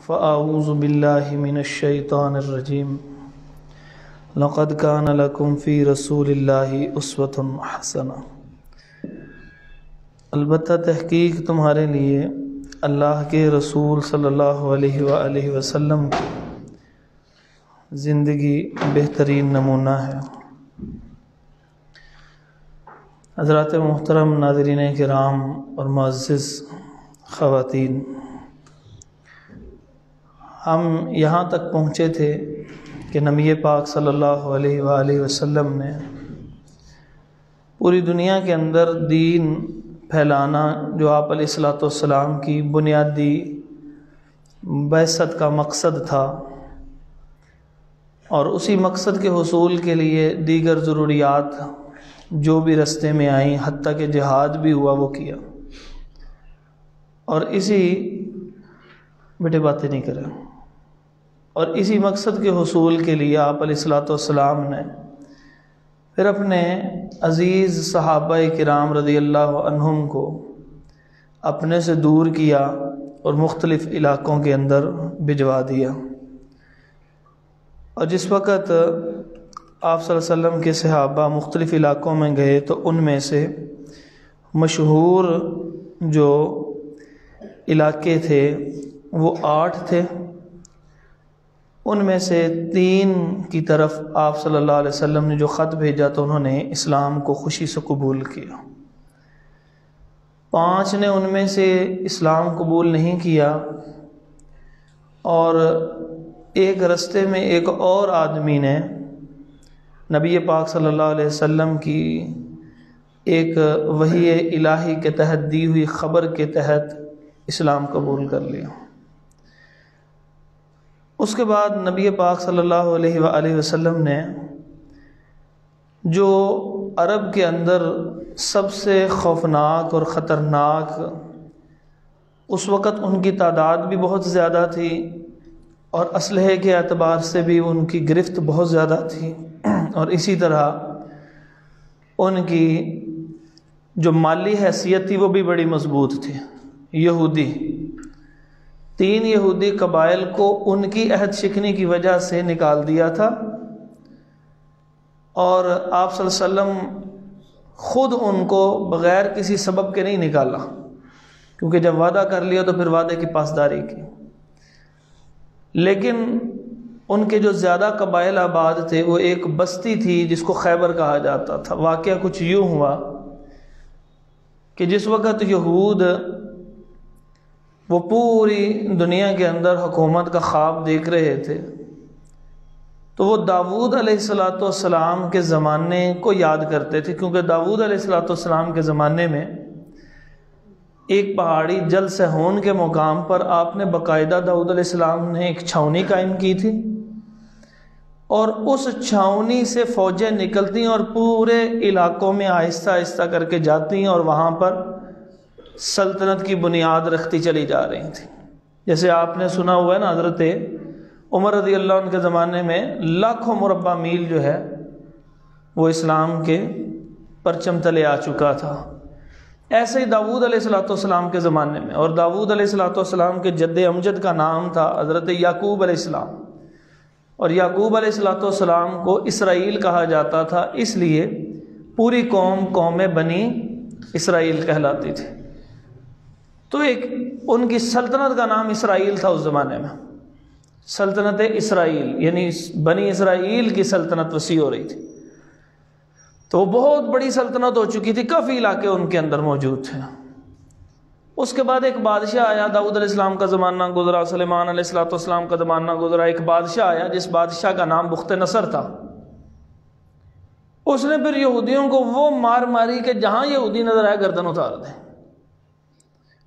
فأعوذ باللہ من الشیطان الرجیم لقد کان لکم فی رسول اللہ اسوۃ حسنہ۔ البتہ تحقیق تمہارے لیے اللہ کے رسول صلی اللہ علیہ وآلہ وسلم کی زندگی بہترین نمونہ ہے۔ حضرات محترم ناظرین کرام اور معزز خواتین، ہم یہاں تک پہنچے تھے کہ نبی پاک صلی اللہ علیہ وآلہ وسلم نے پوری دنیا کے اندر دین پھیلانا جو آپ علیہ الصلوۃ والسلام کی بنیادی بعثت کا مقصد تھا، اور اسی مقصد کے حصول کے لیے دیگر ضروریات جو بھی رستے میں آئیں، حتیٰ کہ جہاد بھی ہوا، وہ کیا۔ اور بیٹے باتیں نہیں کریں، اور اسی مقصد کے حصول کے لیے آپ علیہ الصلوۃ والسلام نے پھر اپنے عزیز صحابہ کرام رضی اللہ عنہم کو اپنے سے دور کیا اور مختلف علاقوں کے اندر بھجوا دیا۔ اور جس وقت آپ صلی اللہ علیہ وسلم کے صحابہ مختلف علاقوں میں گئے تو ان میں سے مشہور جو علاقے تھے وہ 8 تھے۔ ان میں سے 3 کی طرف آپ صلی اللہ علیہ وسلم نے جو خط بھیجا تو انہوں نے اسلام کو خوشی سے قبول کیا۔ 5 نے ان میں سے اسلام قبول نہیں کیا، اور ایک رستے میں ایک اور آدمی نے نبی پاک صلی اللہ علیہ وسلم کی ایک وحی الہی کے تحت دی ہوئی خبر کے تحت اسلام قبول کر لیا۔ اس کے بعد نبی پاک صلی اللہ علیہ وآلہ وسلم نے جو عرب کے اندر سب سے خوفناک اور خطرناک، اس وقت ان کی تعداد بھی بہت زیادہ تھی اور اسلحے کے اعتبار سے بھی ان کی گرفت بہت زیادہ تھی، اور اسی طرح ان کی جو مالی حیثیت تھی وہ بھی بڑی مضبوط تھی۔ یہودی 3 یہودی قبائل کو ان کی عہد شکنی کی وجہ سے نکال دیا تھا، اور آپ صلی اللہ علیہ وسلم خود ان کو بغیر کسی سبب کے نہیں نکالا، کیونکہ جب وعدہ کر لیا تو پھر وعدے کی پاسداری کی۔ لیکن ان کے جو زیادہ قبائل آباد تھے وہ ایک بستی تھی جس کو خیبر کہا جاتا تھا۔ واقعہ کچھ یوں ہوا کہ جس وقت یہود وہ پوری دنیا کے اندر حکومت کا خواب دیکھ رہے تھے تو وہ داؤد علیہ الصلوۃ والسلام کے زمانے کو یاد کرتے تھے، کیونکہ داؤد علیہ الصلوۃ والسلام کے زمانے میں ایک پہاڑی جل سہون کے مقام پر آپ نے باقاعدہ داؤد علیہ السلام نے ایک چھاؤنی قائم کی تھی، اور اس چھاؤنی سے فوجیں نکلتی اور پورے علاقوں میں آہستہ آہستہ کر کے جاتی اور وہاں پر سلطنت کی بنیاد رکھتی چلی جا رہی تھی۔ جیسے آپ نے سنا ہوا ہے نا، حضرت عمر رضی اللہ عنہ کے زمانے میں لاکھوں مربع میل جو ہے وہ اسلام کے پرچم تلے آ چکا تھا۔ ایسے ہی داؤد علیہ الصلوۃ والسلام کے زمانے میں، اور داؤد علیہ الصلوۃ والسلام کے جد امجد کا نام تھا حضرت یعقوب علیہ السلام، اور یعقوب علیہ الصلوۃ والسلام کو اسرائیل کہا جاتا تھا، اس لیے پوری قوم بنی اسرائیل کہلاتی تھی۔ تو ایک ان کی سلطنت کا نام اسرائیل تھا اس زمانے میں، سلطنت اسرائیل، یعنی بنی اسرائیل کی سلطنت وسیع ہو رہی تھی۔ تو وہ بہت بڑی سلطنت ہو چکی تھی، کافی علاقے ان کے اندر موجود تھے۔ اس کے بعد ایک بادشاہ آیا، داؤد علیہ السلام کا زمانہ گزرا، سلیمان علیہ الصلوۃ والسلام کا زمانہ گزرا، ایک بادشاہ آیا جس بادشاہ کا نام بخت نصر تھا۔ اس نے پھر یہودیوں کو وہ مار ماری کہ جہاں یہودی نظر آئے گردن اتار دیں۔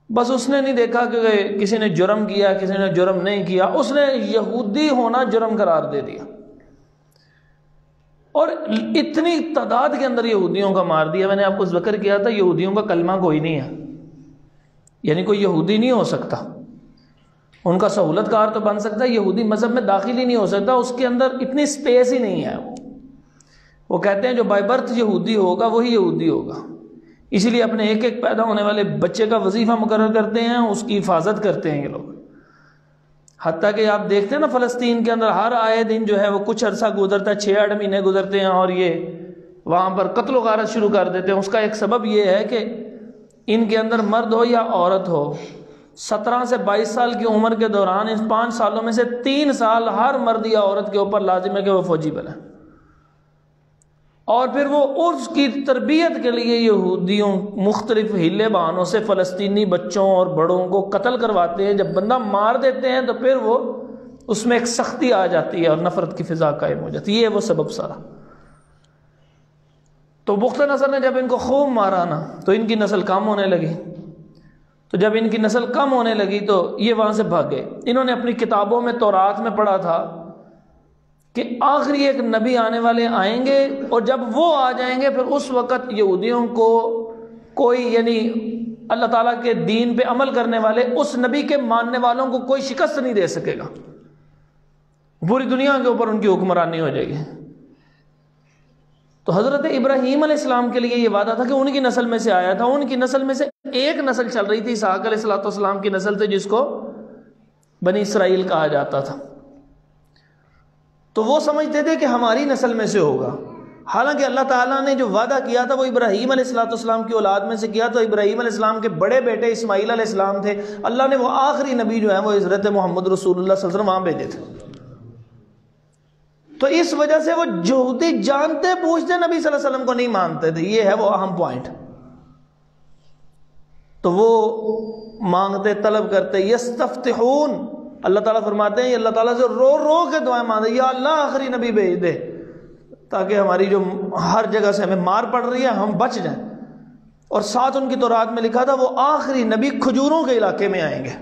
بس اس نے نہیں دیکھا کہ کسی نے جرم کیا، کسی نے جرم نہیں کیا، اس نے یہودی ہونا جرم قرار دے دیا، اور اتنی تعداد کے اندر یہودیوں کا مار دیا۔ میں نے آپ کو ذکر کیا تھا یہودیوں کا کلمہ کوئی نہیں ہے، یعنی کوئی یہودی نہیں ہو سکتا، ان کا سہولت کار تو بن سکتا ہے، یہودی مذہب میں داخل ہی نہیں ہو سکتا، اس کے اندر اتنی سپیس ہی نہیں ہے۔ وہ کہتے ہیں جو بائی برتھ یہودی ہوگا وہی یہودی ہوگا، اسی لیے اپنے ایک ایک پیدا ہونے والے بچے کا وظیفہ مقرر کرتے ہیں، اس کی حفاظت کرتے ہیں یہ لوگ۔ حتیٰ کہ آپ دیکھتے ہیں نا فلسطین کے اندر ہر آئے دن جو ہے وہ کچھ عرصہ گزرتا ہے، 6-8 مہینے گزرتے ہیں اور یہ وہاں پر قتل و غارت شروع کر دیتے ہیں۔ اس کا ایک سبب یہ ہے کہ ان کے اندر مرد ہو یا عورت ہو، 17 سے 22 سال کی عمر کے دوران اس 5 سالوں میں سے 3 سال ہر مرد یا عورت کے اوپر لازم ہے کہ وہ فوجی بنے، اور پھر وہ اس کی تربیت کے لیے یہودیوں مختلف ہیلے بہانوں سے فلسطینی بچوں اور بڑوں کو قتل کرواتے ہیں۔ جب بندہ مار دیتے ہیں تو پھر وہ اس میں ایک سختی آ جاتی ہے اور نفرت کی فضا قائم ہو جاتی ہے۔ یہ ہے وہ سبب سارا۔ تو بخت نصر نے جب ان کو خوب مارا نا تو ان کی نسل کم ہونے لگی۔ تو جب ان کی نسل کم ہونے لگی تو یہ وہاں سے بھاگ گئے۔ انہوں نے اپنی کتابوں میں تورات میں پڑھا تھا کہ آخری ایک نبی آنے والے آئیں گے، اور جب وہ آ جائیں گے پھر اس وقت یہودیوں کو کوئی، یعنی اللہ تعالیٰ کے دین پہ عمل کرنے والے اس نبی کے ماننے والوں کو کوئی شکست نہیں دے سکے گا، پوری دنیا کے اوپر ان کی حکمرانی ہو جائے گی۔ تو حضرت ابراہیم علیہ السلام کے لیے یہ وعدہ تھا کہ ان کی نسل میں سے آیا تھا۔ ان کی نسل میں سے ایک نسل چل رہی تھی، اسحاق علیہ السلام کی نسل تھی، جس کو بنی اسرائیل کہا جاتا تھا۔ تو وہ سمجھتے تھے کہ ہماری نسل میں سے ہوگا، حالانکہ اللہ تعالیٰ نے جو وعدہ کیا تھا وہ ابراہیم علیہ السلام کی اولاد میں سے کیا۔ تو ابراہیم علیہ السلام کے بڑے بیٹے اسماعیل علیہ السلام تھے، اللہ نے وہ آخری نبی جو ہے وہ حضرت محمد رسول اللہ صلی اللہ علیہ وسلم وہاں بھیجے تھے۔ تو اس وجہ سے وہ یہودی جانتے پوچھتے نبی صلی اللہ علیہ وسلم کو نہیں مانتے تھے۔ یہ ہے وہ اہم پوائنٹ۔ تو وہ مانگتے، طلب کرتے، یستفتحون، اللہ تعالیٰ فرماتے ہیں یہ اللہ تعالیٰ سے رو رو کے دعائیں مانگتے، یا اللہ آخری نبی بھیج دے تاکہ ہماری جو ہر جگہ سے ہمیں مار پڑ رہی ہے ہم بچ جائیں۔ اور ساتھ ان کی تورات میں لکھا تھا وہ آخری نبی کھجوروں کے علاقے میں آئیں گے۔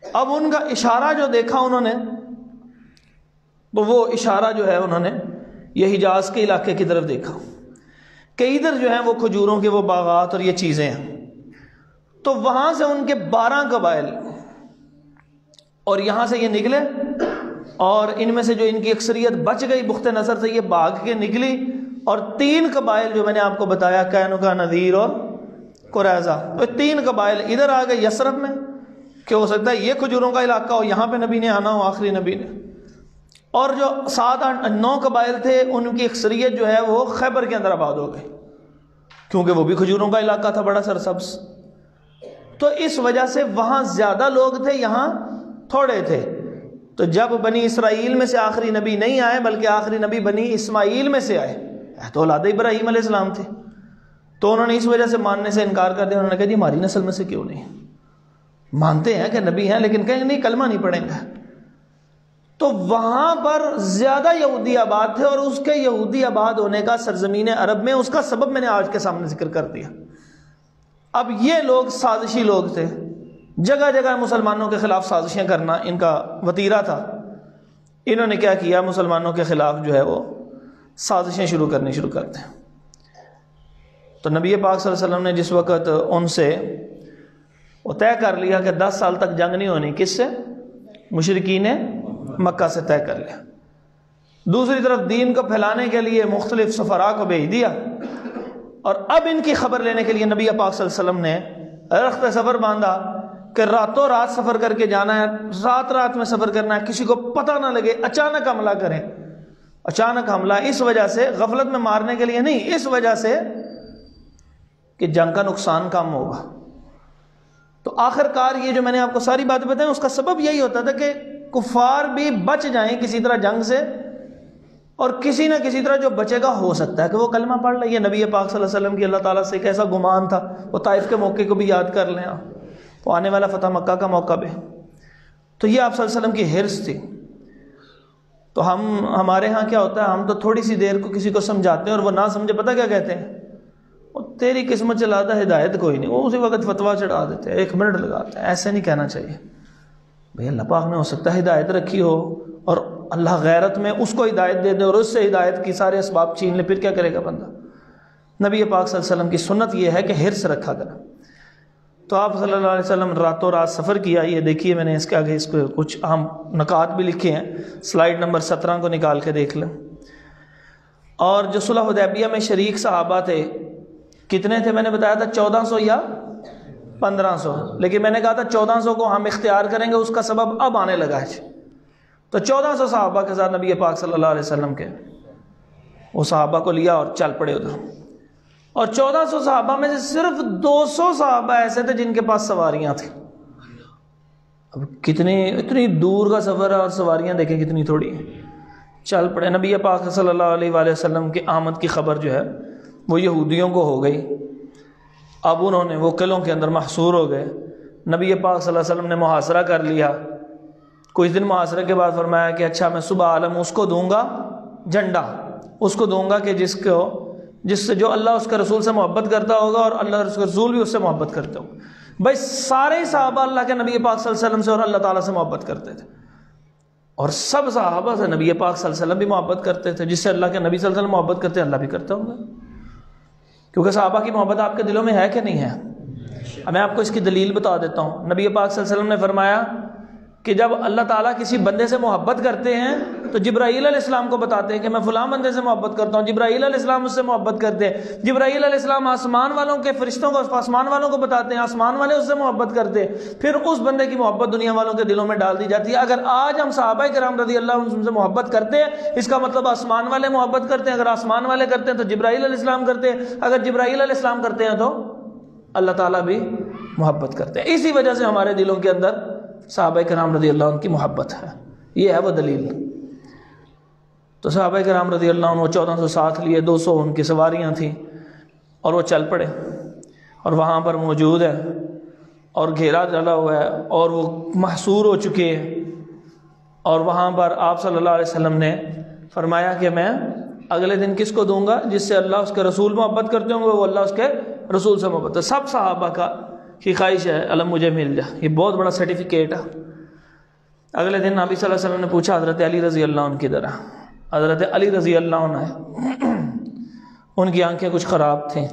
اب ان کا اشارہ جو دیکھا انہوں نے، تو وہ اشارہ جو ہے انہوں نے یہ حجاز کے علاقے کی طرف دیکھا کہ ادھر جو ہے وہ کھجوروں کے وہ باغات اور یہ چیزیں ہیں۔ تو وہاں سے ان کے 12 قبائل اور یہاں سے یہ نکلے، اور ان میں سے جو ان کی اکثریت بچ گئی بخت نصر سے، یہ بھاگ کے نکلی، اور 3 قبائل جو میں نے آپ کو بتایا، قینقاع، نذیر اور قریظہ، تو 3 قبائل ادھر آ گئے یثرب میں کہ ہو سکتا ہے یہ کھجوروں کا علاقہ ہو، یہاں پہ نبی نے آنا ہو، آخری نبی نے۔ اور جو 7-8-9 قبائل تھے ان کی اکثریت جو ہے وہ خیبر کے اندر آباد ہو گئے، کیونکہ وہ بھی کھجوروں کا علاقہ تھا بڑا سرسبز۔ تو اس وجہ سے وہاں زیادہ لوگ تھے، یہاں تھوڑے تھے۔ تو جب بنی اسرائیل میں سے آخری نبی نہیں آئے بلکہ آخری نبی بنی اسماعیل میں سے آئے، تو اولاد ابراہیم علیہ السلام تھے، تو انہوں نے اس وجہ سے ماننے سے انکار کر دیا۔ انہوں نے کہا جی ہماری نسل میں سے کیوں نہیں، مانتے ہیں کہ نبی ہیں لیکن کہیں نہیں، کلمہ نہیں پڑھیں گے۔ تو وہاں پر زیادہ یہودی آباد تھے، اور اس کے یہودی آباد ہونے کا سرزمین عرب میں اس کا سبب میں نے آج کے سامنے ذکر کر دیا۔ اب یہ لوگ سازشی لوگ تھے، جگہ جگہ مسلمانوں کے خلاف سازشیں کرنا ان کا وتیرہ تھا۔ انہوں نے کیا کیا، مسلمانوں کے خلاف جو ہے وہ سازشیں شروع کرتے ہیں۔ تو نبی پاک صلی اللہ علیہ وسلم نے جس وقت ان سے وہ طے کر لیا کہ 10 سال تک جنگ نہیں ہونی، کس سے؟ مشرکین مکہ سے طے کر لیا۔ دوسری طرف دین کو پھیلانے کے لیے مختلف سفراء کو بھیج دیا، اور اب ان کی خبر لینے کے لیے نبی پاک صلی اللہ علیہ وسلم نے رخت سفر باندھا کہ راتوں رات سفر کر کے جانا ہے، رات میں سفر کرنا ہے، کسی کو پتہ نہ لگے، اچانک حملہ کریں۔ اچانک حملہ اس وجہ سے غفلت میں مارنے کے لیے نہیں، اس وجہ سے کہ جنگ کا نقصان کم ہوگا۔ تو آخر کار یہ جو میں نے آپ کو ساری باتیں بتائیں اس کا سبب یہی ہوتا تھا کہ کفار بھی بچ جائیں کسی طرح جنگ سے، اور کسی نہ کسی طرح جو بچے گا ہو سکتا ہے کہ وہ کلمہ پڑھ لے۔ یہ نبی پاک صلی اللہ علیہ وسلم کی اللہ تعالیٰ سے کیسا گمان تھا، وہ طائف کے موقع کو بھی یاد کر لیں، وہ آنے والا فتح مکہ کا موقع بھی۔ تو یہ آپ صلی اللہ علیہ وسلم کی حرص تھی۔ تو ہمارے ہاں کیا ہوتا ہے، ہم تو تھوڑی سی دیر کو کسی کو سمجھاتے ہیں اور وہ نہ سمجھے، پتہ کیا کہتے ہیں، وہ تیری قسمت چلاتا، ہدایت کوئی نہیں، وہ اسی وقت فتویٰ چڑھا دیتے ہیں، 1 منٹ لگاتے ہیں۔ ایسے نہیں کہنا چاہیے بھئی، اللہ پاک نے ہو سکتا ہے ہدایت رکھی ہو اور اللہ غیرت میں اس کو ہدایت دے دے اور اس سے ہدایت کی سارے اسباب چھین لے، پھر کیا کرے گا بندہ۔ نبی پاک صلی اللہ علیہ وسلم کی سنت یہ ہے کہ حرص رکھا کرا۔ تو آپ صلی اللہ علیہ وسلم راتوں رات سفر کیا۔ یہ دیکھیے میں نے اس کے آگے اس کو کچھ اہم نکات بھی لکھے ہیں، سلائیڈ نمبر 17 کو نکال کے دیکھ لیں۔ اور جو صلح حدیبیہ میں شریک صحابہ تھے کتنے تھے، میں نے بتایا تھا 1400 یا 1500، لیکن میں نے کہا تھا 1400 کو ہم اختیار کریں گے، اس کا سبب اب آنے لگا ہے۔ تو 1400 صحابہ کے ساتھ نبی پاک صلی اللہ علیہ وسلم کے وہ صحابہ کو لیا اور چل پڑے ادھر، اور 1400 صحابہ میں سے صرف 200 صحابہ ایسے تھے جن کے پاس سواریاں تھیں۔ اب اتنی دور کا سفر ہے اور سواریاں دیکھیں کتنی تھوڑی ہیں۔ چل پڑے، نبی پاک صلی اللہ علیہ وآلہ وسلم کی آمد کی خبر جو ہے وہ یہودیوں کو ہو گئی۔ اب انہوں نے وہ قلعوں کے اندر محصور ہو گئے۔ نبی پاک صلی اللہ علیہ وسلم نے محاصرہ کر لیا۔ کچھ دن محاصرے کے بعد فرمایا کہ اچھا میں صبح عالم اس کو دوں گا جھنڈا، اس کو دوں گا کہ جس سے جو اللہ اس کے رسول سے محبت کرتا ہوگا اور اللہ اس کے رسول بھی اس سے محبت کرتے ہوگا۔ بھائی سارے صحابہ اللہ کے نبی پاک صلی اللہ علیہ وسلم سے اور اللہ تعالیٰ سے محبت کرتے تھے، اور سب صحابہ سے نبی پاک صلی اللہ علیہ وسلم بھی محبت کرتے تھے۔ جس سے اللہ کے نبی صلی اللہ علیہ وسلم محبت کرتے ہیں اللہ بھی کرتا ہوں گا، کیونکہ صحابہ کی محبت آپ کے دلوں میں ہے کہ نہیں ہے؟ اب میں آپ کو اس کی دلیل بتا دیتا ہوں۔ نبی پاک صلی اللہ علیہ وسلم نے فرمایا کہ جب اللہ تعالیٰ کسی بندے سے محبت کرتے ہیں تو جبرائیل علیہ السلام کو بتاتے ہیں کہ میں فلاں بندے سے محبت کرتا ہوں، جبرائیل علیہ السلام اس سے محبت کرتے ہیں، جبرائیل علیہ السلام آسمان والوں کے فرشتوں کو آسمان والوں کو بتاتے ہیں، آسمان والے اس سے محبت کرتے ہیں، پھر اس بندے کی محبت دنیا والوں کے دلوں میں ڈال دی جاتی ہے۔ اگر آج ہم صحابہ کرام رضی اللہ عنہم سے محبت کرتے ہیں، اس کا مطلب آسمان والے محبت کرتے ہیں۔ اگر آسمان والے کرتے ہیں تو جبرائیل علیہ السلام کرتے ہیں، اگر جبرائیل علیہ السلام کرتے ہیں تو اللہ تعالیٰ بھی محبت کرتے ہیں۔ اسی وجہ سے ہمارے دلوں کے اندر صحابہ کرام رضی اللہ عنہ کی محبت ہے، یہ ہے وہ دلیل۔ تو صحابہ کرام رضی اللہ عنہ 1400 ساتھ لیے، 200 ان کی سواریاں تھیں، اور وہ چل پڑے اور وہاں پر موجود ہے اور گھیرا ڈالا ہوا ہے اور وہ محصور ہو چکے ہیں۔ اور وہاں پر آپ صلی اللہ علیہ وسلم نے فرمایا کہ میں اگلے دن کس کو دوں گا؟ جس سے اللہ اس کے رسول محبت کرتے ہوں گے، وہ اللہ اس کے رسول سے محبت ہے۔ سب صحابہ کی خواہش ہے علم مجھے مل جائے، یہ بہت بڑا سرٹیفکیٹ ہے۔ اگلے دن نبی صلی اللہ علیہ وسلم نے پوچھا حضرت علی رضی اللہ عنہ کی طرح، حضرت علی رضی اللہ عنہ ہے، ان کی آنکھیں کچھ خراب تھیں۔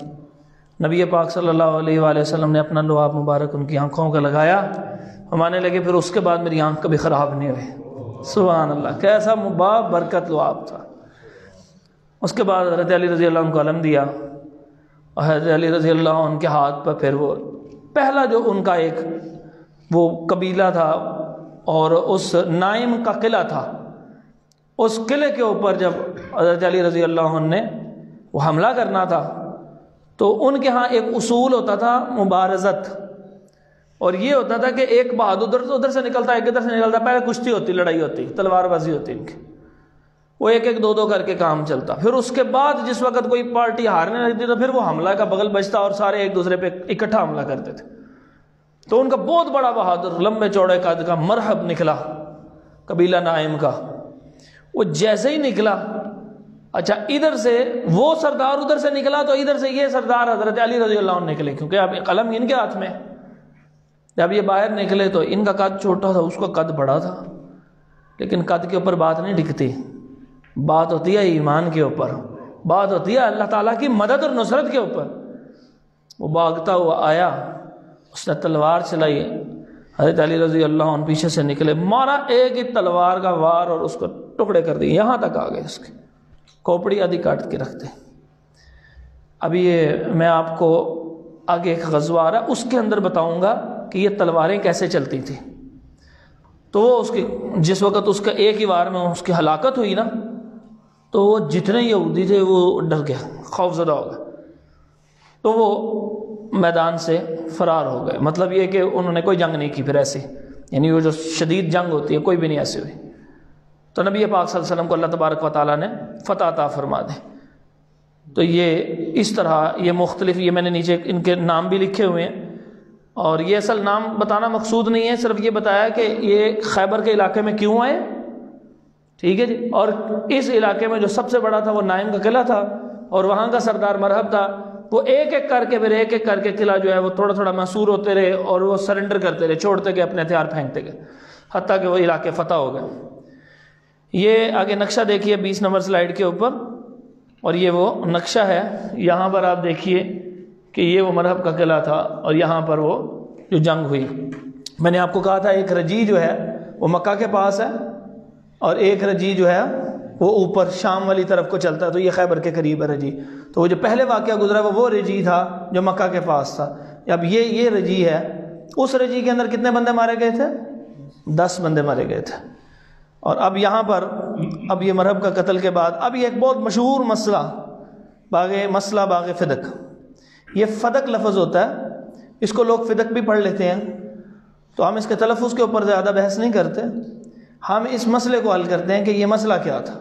نبی پاک صلی اللہ علیہ وآلہ وسلم نے اپنا لعاب مبارک ان کی آنکھوں کا لگایا، ہمانے لگے، پھر اس کے بعد میری آنکھ کبھی خراب نہیں ہوئی۔ سبحان اللہ، کیسا مبارک برکت لعاب تھا۔ اس کے بعد حضرت علی رضی اللہ عنہ کو علم دیا، اور حضرت علی رضی اللہ عنہ کے ہاتھ پر پھر وہ پہلا جو ان کا ایک وہ قبیلہ تھا اور اس نائم کا قلعہ تھا، اس قلعے کے اوپر جب حضرت علی رضی اللہ عنہ نے وہ حملہ کرنا تھا تو ان کے ہاں ایک اصول ہوتا تھا مبارزت، اور یہ ہوتا تھا کہ ایک بہادر ادھر سے نکلتا، ایک ادھر سے نکلتا، پہلے کشتی ہوتی، لڑائی ہوتی، تلوار بازی ہوتی ان کی، وہ ایک ایک دو دو کر کے کام چلتا۔ پھر اس کے بعد جس وقت کوئی پارٹی ہارنے لگتی تو پھر وہ حملہ کا بغل بجتا اور سارے ایک دوسرے پہ اکٹھا حملہ کرتے تھے۔ تو ان کا بہت بڑا بہادر لمبے چوڑے قد کا مرحب نکلا قبیلہ نائم کا، وہ جیسے ہی نکلا، اچھا ادھر سے وہ سردار ادھر سے نکلا تو ادھر سے یہ سردار حضرت علی رضی اللہ عنہ نکلے، کیونکہ اب قلم ان کے ہاتھ میں، جب یہ باہر نکلے تو ان کا قد چھوٹا تھا، اس کا قد بڑا تھا، لیکن قد کے اوپر بات نہیں ٹکتی، بات ہوتی ہے ایمان کے اوپر، بات ہوتی ہے اللہ تعالیٰ کی مدد اور نصرت کے اوپر۔ وہ بھاگتا ہوا آیا، اس نے تلوار چلائی، حضرت علی رضی اللہ عنہ پیچھے سے نکلے، مارا ایک ہی تلوار کا وار اور اس کو ٹکڑے کر دیے، یہاں تک آ گئے، اس کی کھوپڑی آدھی کاٹ کے رکھتے۔ اب یہ میں آپ کو آگے ایک غزوہ آ رہا ہے، اس کے اندر بتاؤں گا کہ یہ تلواریں کیسے چلتی تھیں۔ تو وہ اس کی جس وقت اس کا ایک ہی وار میں اس کی ہلاکت ہوئی نا، تو وہ جتنے یہودی تھے وہ ڈر گیا، خوف زدہ ہو گئے، تو وہ میدان سے فرار ہو گئے۔ مطلب یہ کہ انہوں نے کوئی جنگ نہیں کی پھر ایسی، یعنی وہ جو شدید جنگ ہوتی ہے کوئی بھی نہیں ایسی ہوئی۔ تو نبی پاک صلی اللہ علیہ وسلم کو اللہ تبارک و تعالیٰ نے فتح عطا فرما دے۔ تو یہ اس طرح یہ مختلف، یہ میں نے نیچے ان کے نام بھی لکھے ہوئے ہیں، اور یہ اصل نام بتانا مقصود نہیں ہے، صرف یہ بتایا کہ یہ خیبر کے علاقے میں کیوں آئے، ٹھیک ہے جی۔ اور اس علاقے میں جو سب سے بڑا تھا وہ نائم کا قلعہ تھا، اور وہاں کا سردار مرحب تھا، وہ ایک ایک کر کے پھر ایک ایک کر کے قلعہ جو ہے وہ تھوڑا تھوڑا محصور ہوتے رہے، اور وہ سرنڈر کرتے رہے، چھوڑتے گئے، اپنے ہتھیار پھینکتے گئے، حتیٰ کہ وہ علاقے فتح ہو گئے۔ یہ آگے نقشہ دیکھیے 20 نمبر سلائیڈ کے اوپر، اور یہ وہ نقشہ ہے، یہاں پر آپ دیکھیے کہ یہ وہ مرحب کا قلعہ تھا، اور یہاں پر وہ جو جنگ ہوئی۔ میں نے آپ کو کہا تھا ایک رجی جو ہے وہ مکہ کے پاس ہے، اور ایک رجی جو ہے وہ اوپر شام والی طرف کو چلتا ہے، تو یہ خیبر کے قریب ہے رجی۔ تو وہ جو پہلے واقعہ گزرا وہ رجی تھا جو مکہ کے پاس تھا، اب یہ رجی ہے، اس رجی کے اندر کتنے بندے مارے گئے تھے؟ 10 بندے مارے گئے تھے. اور اب یہاں پر اب یہ مرہب کا قتل کے بعد اب یہ ایک بہت مشہور مسئلہ باغ فدق. یہ فدق لفظ ہوتا ہے، اس کو لوگ فدق بھی پڑھ لیتے ہیں، تو ہم اس کے تلفظ کے اوپر زیادہ بحث نہیں کرتے، ہم اس مسئلے کو حل کرتے ہیں کہ یہ مسئلہ کیا تھا.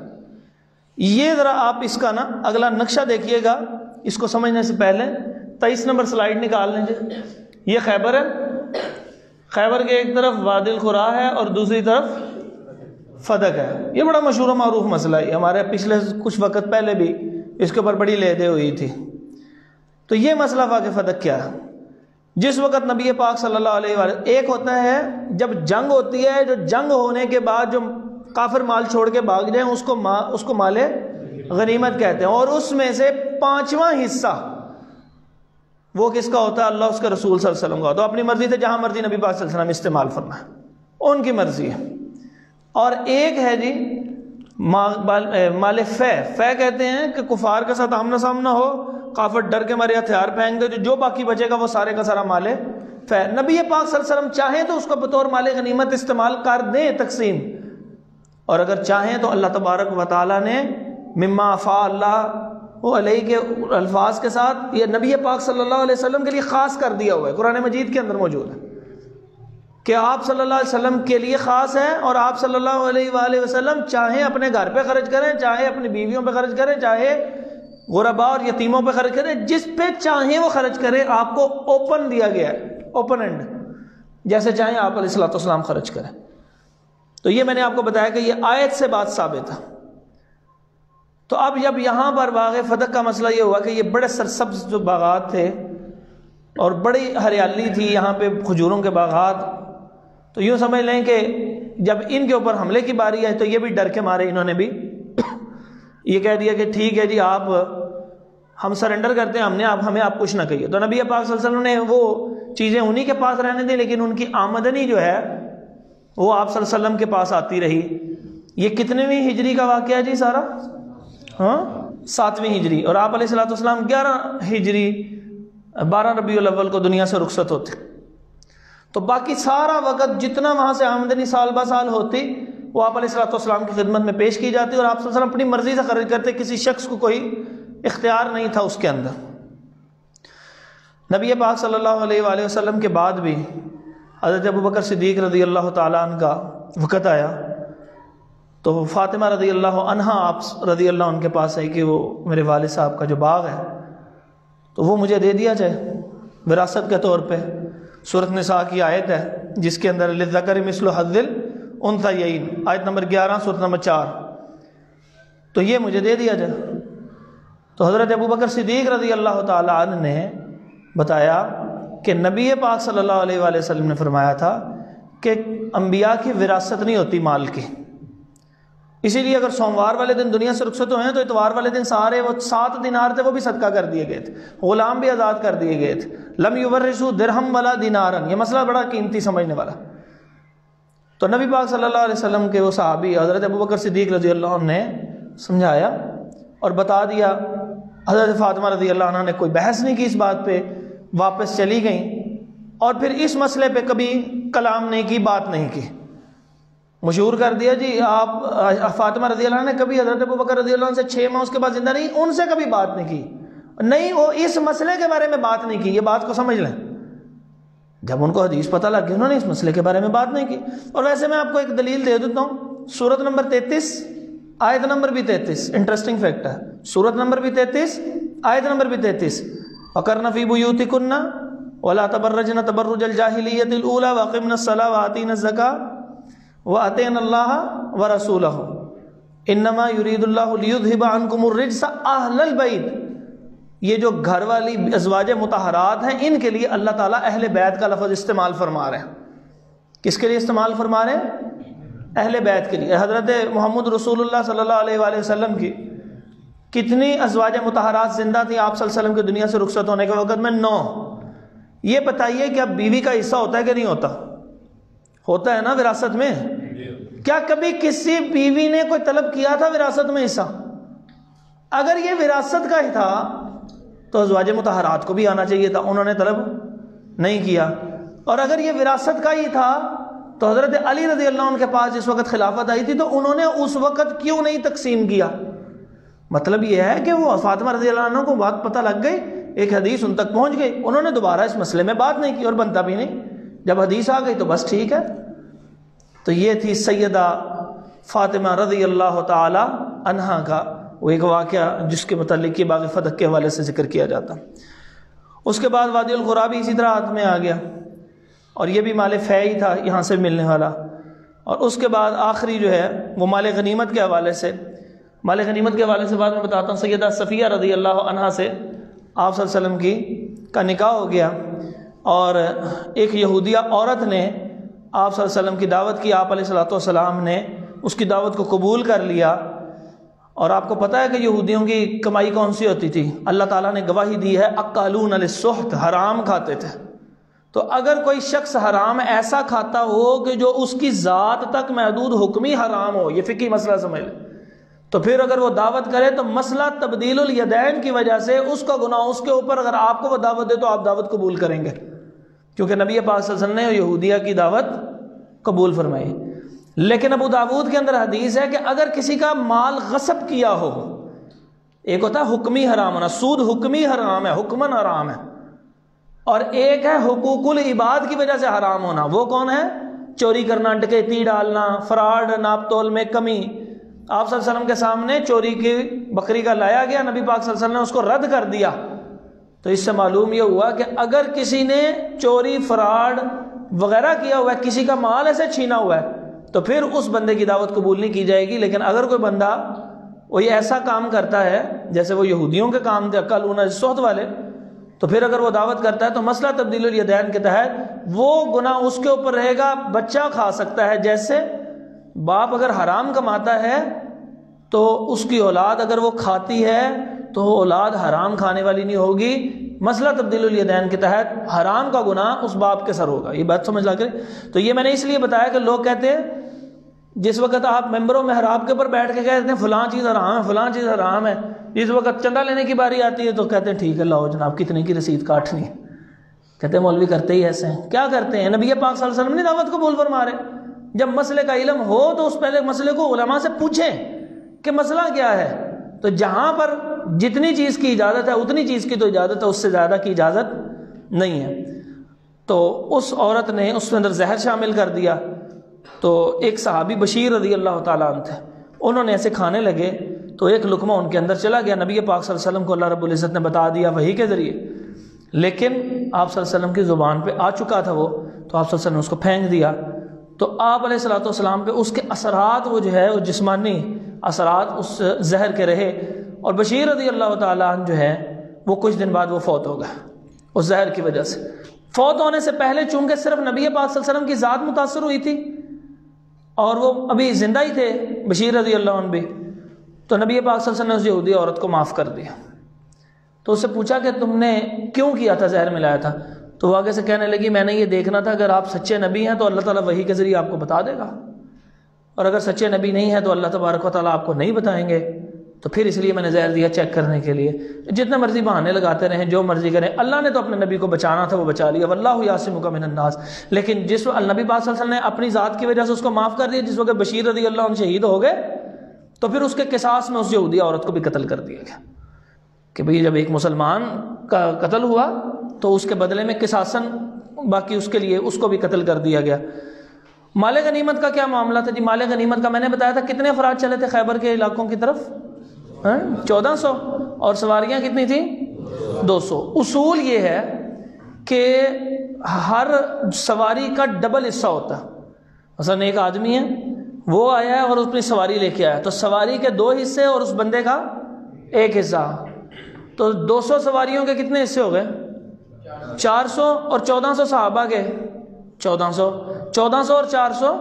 یہ ذرا آپ اس کا نا اگلا نقشہ دیکھیے گا، اس کو سمجھنے سے پہلے 23 نمبر سلائیڈ نکال لیجیے. یہ خیبر ہے، خیبر کے ایک طرف وادی القرا ہے اور دوسری طرف فدق ہے. یہ بڑا مشہور و معروف مسئلہ ہے، ہمارے پچھلے کچھ وقت پہلے بھی اس کے اوپر بڑی لیدے ہوئی تھی. تو یہ مسئلہ واقع فدق کیا ہے؟ جس وقت نبی پاک صلی اللہ علیہ وآلہ، ایک ہوتا ہے جب جنگ ہوتی ہے، جو جنگ ہونے کے بعد جو کافر مال چھوڑ کے بھاگ جائیں اس کو مال غنیمت کہتے ہیں، اور اس میں سے 5واں حصہ وہ کس کا ہوتا ہے؟ اللہ اس کے رسول صلی اللہ علیہ وسلم کا ہوتا ہے. اپنی مرضی سے جہاں مرضی نبی پاک صلی اللہ علیہ وسلم استعمال فرمائے، ان کی مرضی ہے. اور ایک ہے جی مال فے کہتے ہیں کہ کفار کے ساتھ آمنا سامنا ہو، کافر ڈر کے مارے ہتھیار پھینک دے، جو باقی بچے گا وہ سارے کا سارا مال فے. نبی پاک صلی اللہ علیہ وسلم چاہیں تو اس کو بطور مال غنیمت استعمال کر دیں تقسیم، اور اگر چاہیں تو اللہ تبارک و تعالیٰ نے مما افاء اللہ علیہ کے الفاظ کے ساتھ یہ نبی پاک صلی اللہ علیہ وسلم کے لیے خاص کر دیا ہوا ہے، قرآن مجید کے اندر موجود ہے کہ آپ صلی اللہ علیہ وسلم کے لیے خاص ہے، اور آپ صلی اللہ علیہ وآلہ وسلم چاہیں اپنے گھر پہ خرچ کریں، چاہے اپنی بیویوں پہ خرچ کریں، چاہے غرباء اور یتیموں پہ خرچ کریں، جس پہ چاہیں وہ خرچ کریں. آپ کو اوپن دیا گیا ہے، اوپن اینڈ، جیسے چاہیں آپ علیہ الصلوۃ والسلام خرچ کریں. تو یہ میں نے آپ کو بتایا کہ یہ آیت سے بات ثابت ہے. تو اب جب یہاں پر باغ فدق کا مسئلہ یہ ہوا کہ یہ بڑے سرسبز جو باغات تھے اور بڑی ہریالی تھی یہاں پہ، کھجوروں کے باغات، تو یوں سمجھ لیں کہ جب ان کے اوپر حملے کی باری آئی تو یہ بھی ڈر کے مارے انہوں نے بھی یہ کہہ دیا کہ ٹھیک ہے جی ہم سرنڈر کرتے ہیں، ہمیں آپ کچھ نہ کہیے. تو نبی پاک صلی اللہ علیہ وسلم نے وہ چیزیں انہی کے پاس رہنے دیں، لیکن ان کی آمدنی جو ہے وہ آپ صلی اللہ علیہ وسلم کے پاس آتی رہی. یہ کتنےویں ہجری کا واقعہ ہے جی سارا؟ 7ویں ہجری. اور آپ علیہ الصلوۃ والسلام 11 ہجری 12 ربیع الاول کو دنیا سے رخصت ہوتے. تو باقی سارا وقت جتنا وہاں سے آمدنی سال با سال ہوتی وہ آپ علیہ الصلوۃ والسلام کی خدمت میں پیش کی جاتی، اور آپ صلی اللہ علیہ وسلم اپنی مرضی سے خرچ کرتے، کسی شخص کو کوئی اختیار نہیں تھا اس کے اندر. نبی پاک صلی اللہ علیہ وآلہ وسلم کے بعد بھی حضرت ابوبکر صدیق رضی اللہ تعالیٰ عنہ کا وقت آیا تو فاطمہ رضی اللہ عنہا آپ رضی اللہ عنہ کے پاس آئی کہ وہ میرے والد صاحب کا جو باغ ہے تو وہ مجھے دے دیا جائے وراثت کے طور پہ. سورۃ نساء کی آیت ہے جس کے اندر للذکر مثل حظ الانثیین، آیت نمبر 11 سورۃ نمبر 4، تو یہ مجھے دے دیا جائے. تو حضرت ابوبکر صدیق رضی اللہ تعالیٰ عنہ نے بتایا کہ نبی پاک صلی اللہ علیہ وآلہ وسلم نے فرمایا تھا کہ انبیاء کی وراثت نہیں ہوتی مال کی، اسی لیے اگر سوموار والے دن دنیا سے رخصت ہوئے ہیں تو اتوار والے دن سارے وہ 7 دینار تھے وہ بھی صدقہ کر دیے گئے تھے، غلام بھی آزاد کر دیے گئے تھے. لم یورثوا درہم ولا دینارا، یہ مسئلہ بڑا قیمتی سمجھنے والا. تو نبی پاک صلی اللہ علیہ وسلم کے وہ صحابی حضرت ابوبکر صدیق رضی اللہ عنہ نے سمجھایا اور بتا دیا. حضرت فاطمہ رضی اللہ عنہ نے کوئی بحث نہیں کی اس بات پہ، واپس چلی گئیں اور پھر اس مسئلے پہ کبھی کلام نہیں کی، بات نہیں کی. مشہور کر دیا جی آپ فاطمہ رضی اللہ عنہ نے کبھی حضرت ابوبکر رضی اللہ عنہ سے 6 ماہ اس کے بعد زندہ نہیں، ان سے کبھی بات نہیں کی، نہیں وہ اس مسئلے کے بارے میں بات نہیں کی. یہ بات کو سمجھ لیں، جب ان کو حدیث پتہ لگ گئی انہوں نے اس مسئلے کے بارے میں بات نہیں کی. اور ویسے میں آپ کو ایک دلیل دے دیتا ہوں، سورت نمبر 33 آیت نمبر بھی 33، انٹرسٹنگ فیکٹ ہے، سورت نمبر بھی 33 آیت نمبر بھی 33، وَقَرْنَ فِي بُيُوتِكُنَّ وَلَا تَبَرَّجْنَ تَبَرُّجَ الْجَاهِلِيَّةِ الْأُولَى وَأَقِمْنَ الصَّلَاةَ وَآتِينَ الزَّكَاةَ وَأَطِعْنَ اللَّهَ وَرَسُولَهُ إِنَّمَا يُرِيدُ اللَّهُ لِيُذْهِبَ عَنْكُمُ الرِّجْسَ أَهْلَ الْبَيْتِ. یہ جو گھر والی ازواج مطہرات ہیں ان کے لیے اللہ تعالیٰ اہل بیت کا لفظ استعمال فرما رہے ہیں. کس کے لیے استعمال فرما رہے ہیں؟ اہل بیت کے لیے. حضرت محمد رسول اللہ صلی اللہ علیہ وآلہ وسلم کی کتنی ازواج مطہرات زندہ تھیں آپ صلی اللہ علیہ وسلم کی دنیا سے رخصت ہونے کے وقت میں؟ 9. یہ بتائیے کہ اب بیوی کا حصہ ہوتا ہے کہ نہیں ہوتا؟ ہوتا ہے نا وراثت میں. کیا کبھی کسی بیوی نے کوئی طلب کیا تھا وراثت میں حصہ؟ اگر یہ وراثت کا ہی تھا تو ازواج مطہرات کو بھی آنا چاہیے تھا، انہوں نے طلب نہیں کیا۔ اور اگر یہ وراثت کا ہی تھا تو حضرت علی رضی اللہ عنہ کے پاس جس وقت خلافت آئی تھی تو انہوں نے اس وقت کیوں نہیں تقسیم کیا؟ مطلب یہ ہے کہ وہ فاطمہ رضی اللہ عنہ کو بات پتہ لگ گئی، ایک حدیث ان تک پہنچ گئی، انہوں نے دوبارہ اس مسئلے میں بات نہیں کی اور بنتا بھی نہیں، جب حدیث آ گئی تو بس ٹھیک ہے۔ تو یہ تھی سیدہ فاطمہ رضی اللہ تعالی عنہا کا وہ ایک واقعہ جس کے متعلق یہ باغ فتح کے حوالے سے ذکر کیا جاتا۔ اس کے بعد وادی القریٰ بھی اسی طرح ہاتھ میں آ گیا، اور یہ بھی مال فے ہی تھا یہاں سے ملنے والا۔ اور اس کے بعد آخری جو ہے وہ مال غنیمت کے حوالے سے، مال غنیمت کے حوالے سے بعد میں بتاتا ہوں۔ سیدہ صفیہ رضی اللہ عنہا سے آپ صلی اللہ علیہ وسلم کا نکاح ہو گیا، اور ایک یہودیہ عورت نے آپ صلی اللہ علیہ وسلم کی دعوت کی، آپ علیہ الصلوۃ والسلام نے اس کی دعوت کو قبول کر لیا۔ اور آپ کو پتہ ہے کہ یہودیوں کی کمائی کون سی ہوتی تھی؟ اللہ تعالیٰ نے گواہی دی ہے اکالون للسحت، حرام کھاتے تھے۔ تو اگر کوئی شخص حرام ایسا کھاتا ہو کہ جو اس کی ذات تک محدود حکمی حرام ہو، یہ فقہی مسئلہ سمجھ لیں، تو پھر اگر وہ دعوت کرے تو مسئلہ تبدیل الیدین کی وجہ سے اس کا گناہ اس کے اوپر، اگر آپ کو وہ دعوت دے تو آپ دعوت قبول کریں گے، کیونکہ نبی پاک صلی اللہ علیہ وسلم نے یہودیہ کی دعوت قبول فرمائی۔ لیکن ابو داود کے اندر حدیث ہے کہ اگر کسی کا مال غصب کیا ہو، ایک ہوتا ہے حکمی حرام ہونا، سود حکمی حرام ہے، حکمن حرام ہے، اور ایک ہے حقوق العباد کی وجہ سے حرام ہونا، وہ کون ہے؟ چوری کرنا، ڈکیتی ڈالنا، فراڈ، ناپ تول میں کمی۔ آپ صلی اللہ علیہ وسلم کے سامنے چوری کی بکری کا لایا گیا، نبی پاک صلی اللہ علیہ وسلم نے اس کو رد کر دیا۔ تو اس سے معلوم یہ ہوا کہ اگر کسی نے چوری، فراڈ وغیرہ کیا ہوا ہے، کسی کا مال ایسے چھینا ہوا ہے، تو پھر اس بندے کی دعوت قبول نہیں کی جائے گی۔ لیکن اگر کوئی بندہ وہی ایسا کام کرتا ہے جیسے وہ یہودیوں کے کام تھے اکالون للسحت والے، تو پھر اگر وہ دعوت کرتا ہے تو مسئلہ تبدیل الیدین کے تحت وہ گناہ اس کے اوپر رہے گا۔ بچہ کھا سکتا ہے، جیسے باپ اگر حرام کماتا ہے تو اس کی اولاد اگر وہ کھاتی ہے تو اولاد حرام کھانے والی نہیں ہوگی، مسئلہ تبدیل الیدین کے تحت حرام کا گناہ اس باپ کے سر ہوگا۔ یہ بات سمجھ لا کریں۔ تو یہ میں نے اس لیے بتایا کہ لوگ کہتے ہیں جس وقت آپ ممبر و محراب کے اوپر بیٹھ کے کہتے ہیں فلاں چیز حرام ہے، فلاں چیز حرام ہے، جس وقت چندہ لینے کی باری آتی ہے تو کہتے ہیں ٹھیک ہے لاؤ جناب کتنے کی رسید کاٹنی ہے۔ کہتے ہیں مولوی کرتے ہی ایسے ہیں، کیا کرتے ہیں؟ نبی پاک صلی اللہ علیہ وسلم نے دعوت قبول فرما رہے۔ جب مسئلے کا علم ہو تو اس پہلے مسئلے کو علماء سے پوچھیں کہ مسئلہ کیا ہے۔ تو جہاں پر جتنی چیز کی اجازت ہے اتنی چیز کی تو اجازت ہے، اس سے زیادہ کی اجازت نہیں ہے۔ تو اس عورت نے اس کے اندر زہر شامل کر دیا۔ تو ایک صحابی بشیر رضی اللہ تعالیٰ عنہ تھے، انہوں نے ایسے کھانے لگے تو ایک لقمہ ان کے اندر چلا گیا۔ نبی پاک صلی اللہ علیہ وسلم کو اللہ رب العزت نے بتا دیا وحی کے ذریعے، لیکن آپ صلی اللہ علیہ وسلم کی زبان پہ آ چکا تھا وہ، تو آپ صلی اللہ علیہ وسلم نے اس کو پھینک دیا۔ تو آپ علیہ الصلوۃ والسلام پہ اس کے اثرات وہ جو ہے وہ جسمانی اثرات اس زہر کے رہے، اور بشیر رضی اللہ تعالیٰ عنہ جو ہے وہ کچھ دن بعد وہ فوت ہو گئے اس زہر کی وجہ سے۔ فوت ہونے سے پہلے چونکہ صرف نبی پاک صلی اللہ علیہ وسلم کی ذات متاثر ہوئی تھی اور وہ ابھی زندہ ہی تھے بشیر رضی اللہ عنہ بھی، تو نبی پاک صلی اللہ علیہ وسلم نے اس یہودی عورت کو معاف کر دیا۔ تو اس سے پوچھا کہ تم نے کیوں کیا تھا، زہر ملایا تھا؟ تو وہ آگے سے کہنے لگی میں نے یہ دیکھنا تھا اگر آپ سچے نبی ہیں تو اللہ تعالیٰ وحی کے ذریعے آپ کو بتا دے گا، اور اگر سچے نبی نہیں ہیں تو اللہ تبارک و تعالیٰ آپ کو نہیں بتائیں گے، تو پھر اس لیے میں نے زہر دیا چیک کرنے کے لیے۔ جتنے مرضی بہانے لگاتے رہیں، جو مرضی کریں، اللہ نے تو اپنے نبی کو بچانا تھا، وہ بچا لیا، واللہ یعصمک من الناس۔ لیکن جس النبی پاک صلی اللہ علیہ وسلم نے اپنی ذات کی وجہ سے اس کو معاف کر دیا، جس وقت بشیر رضی اللہ عنہ شہید ہو گئے تو پھر اس کے قصاص میں اس یہودی عورت کو بھی قتل کر دیا گیا کہ بھئی جب ایک مسلمان کا قتل ہوا تو اس کے بدلے میں قصاصاً باقی اس کے لیے اس کو بھی قتل کر دیا گیا۔ مال غنیمت کا کیا معاملہ تھا جی؟ مال غنیمت کا میں نے بتایا تھا کتنے افراد چلے تھے خیبر کے علاقوں کی طرف؟ 1400، اور سواریاں کتنی تھیں؟ 200۔ اصول یہ ہے کہ ہر سواری کا ڈبل حصہ ہوتا ہے۔ مثلا ایک آدمی ہے وہ آیا ہے اور اپنی سواری لے کے آیا، تو سواری کے 2 حصے اور اس بندے کا 1 حصہ، تو 200 سواریوں کے کتنے حصے ہو گئے؟ 400، اور 1400 صحابہ کے 1400 اور 400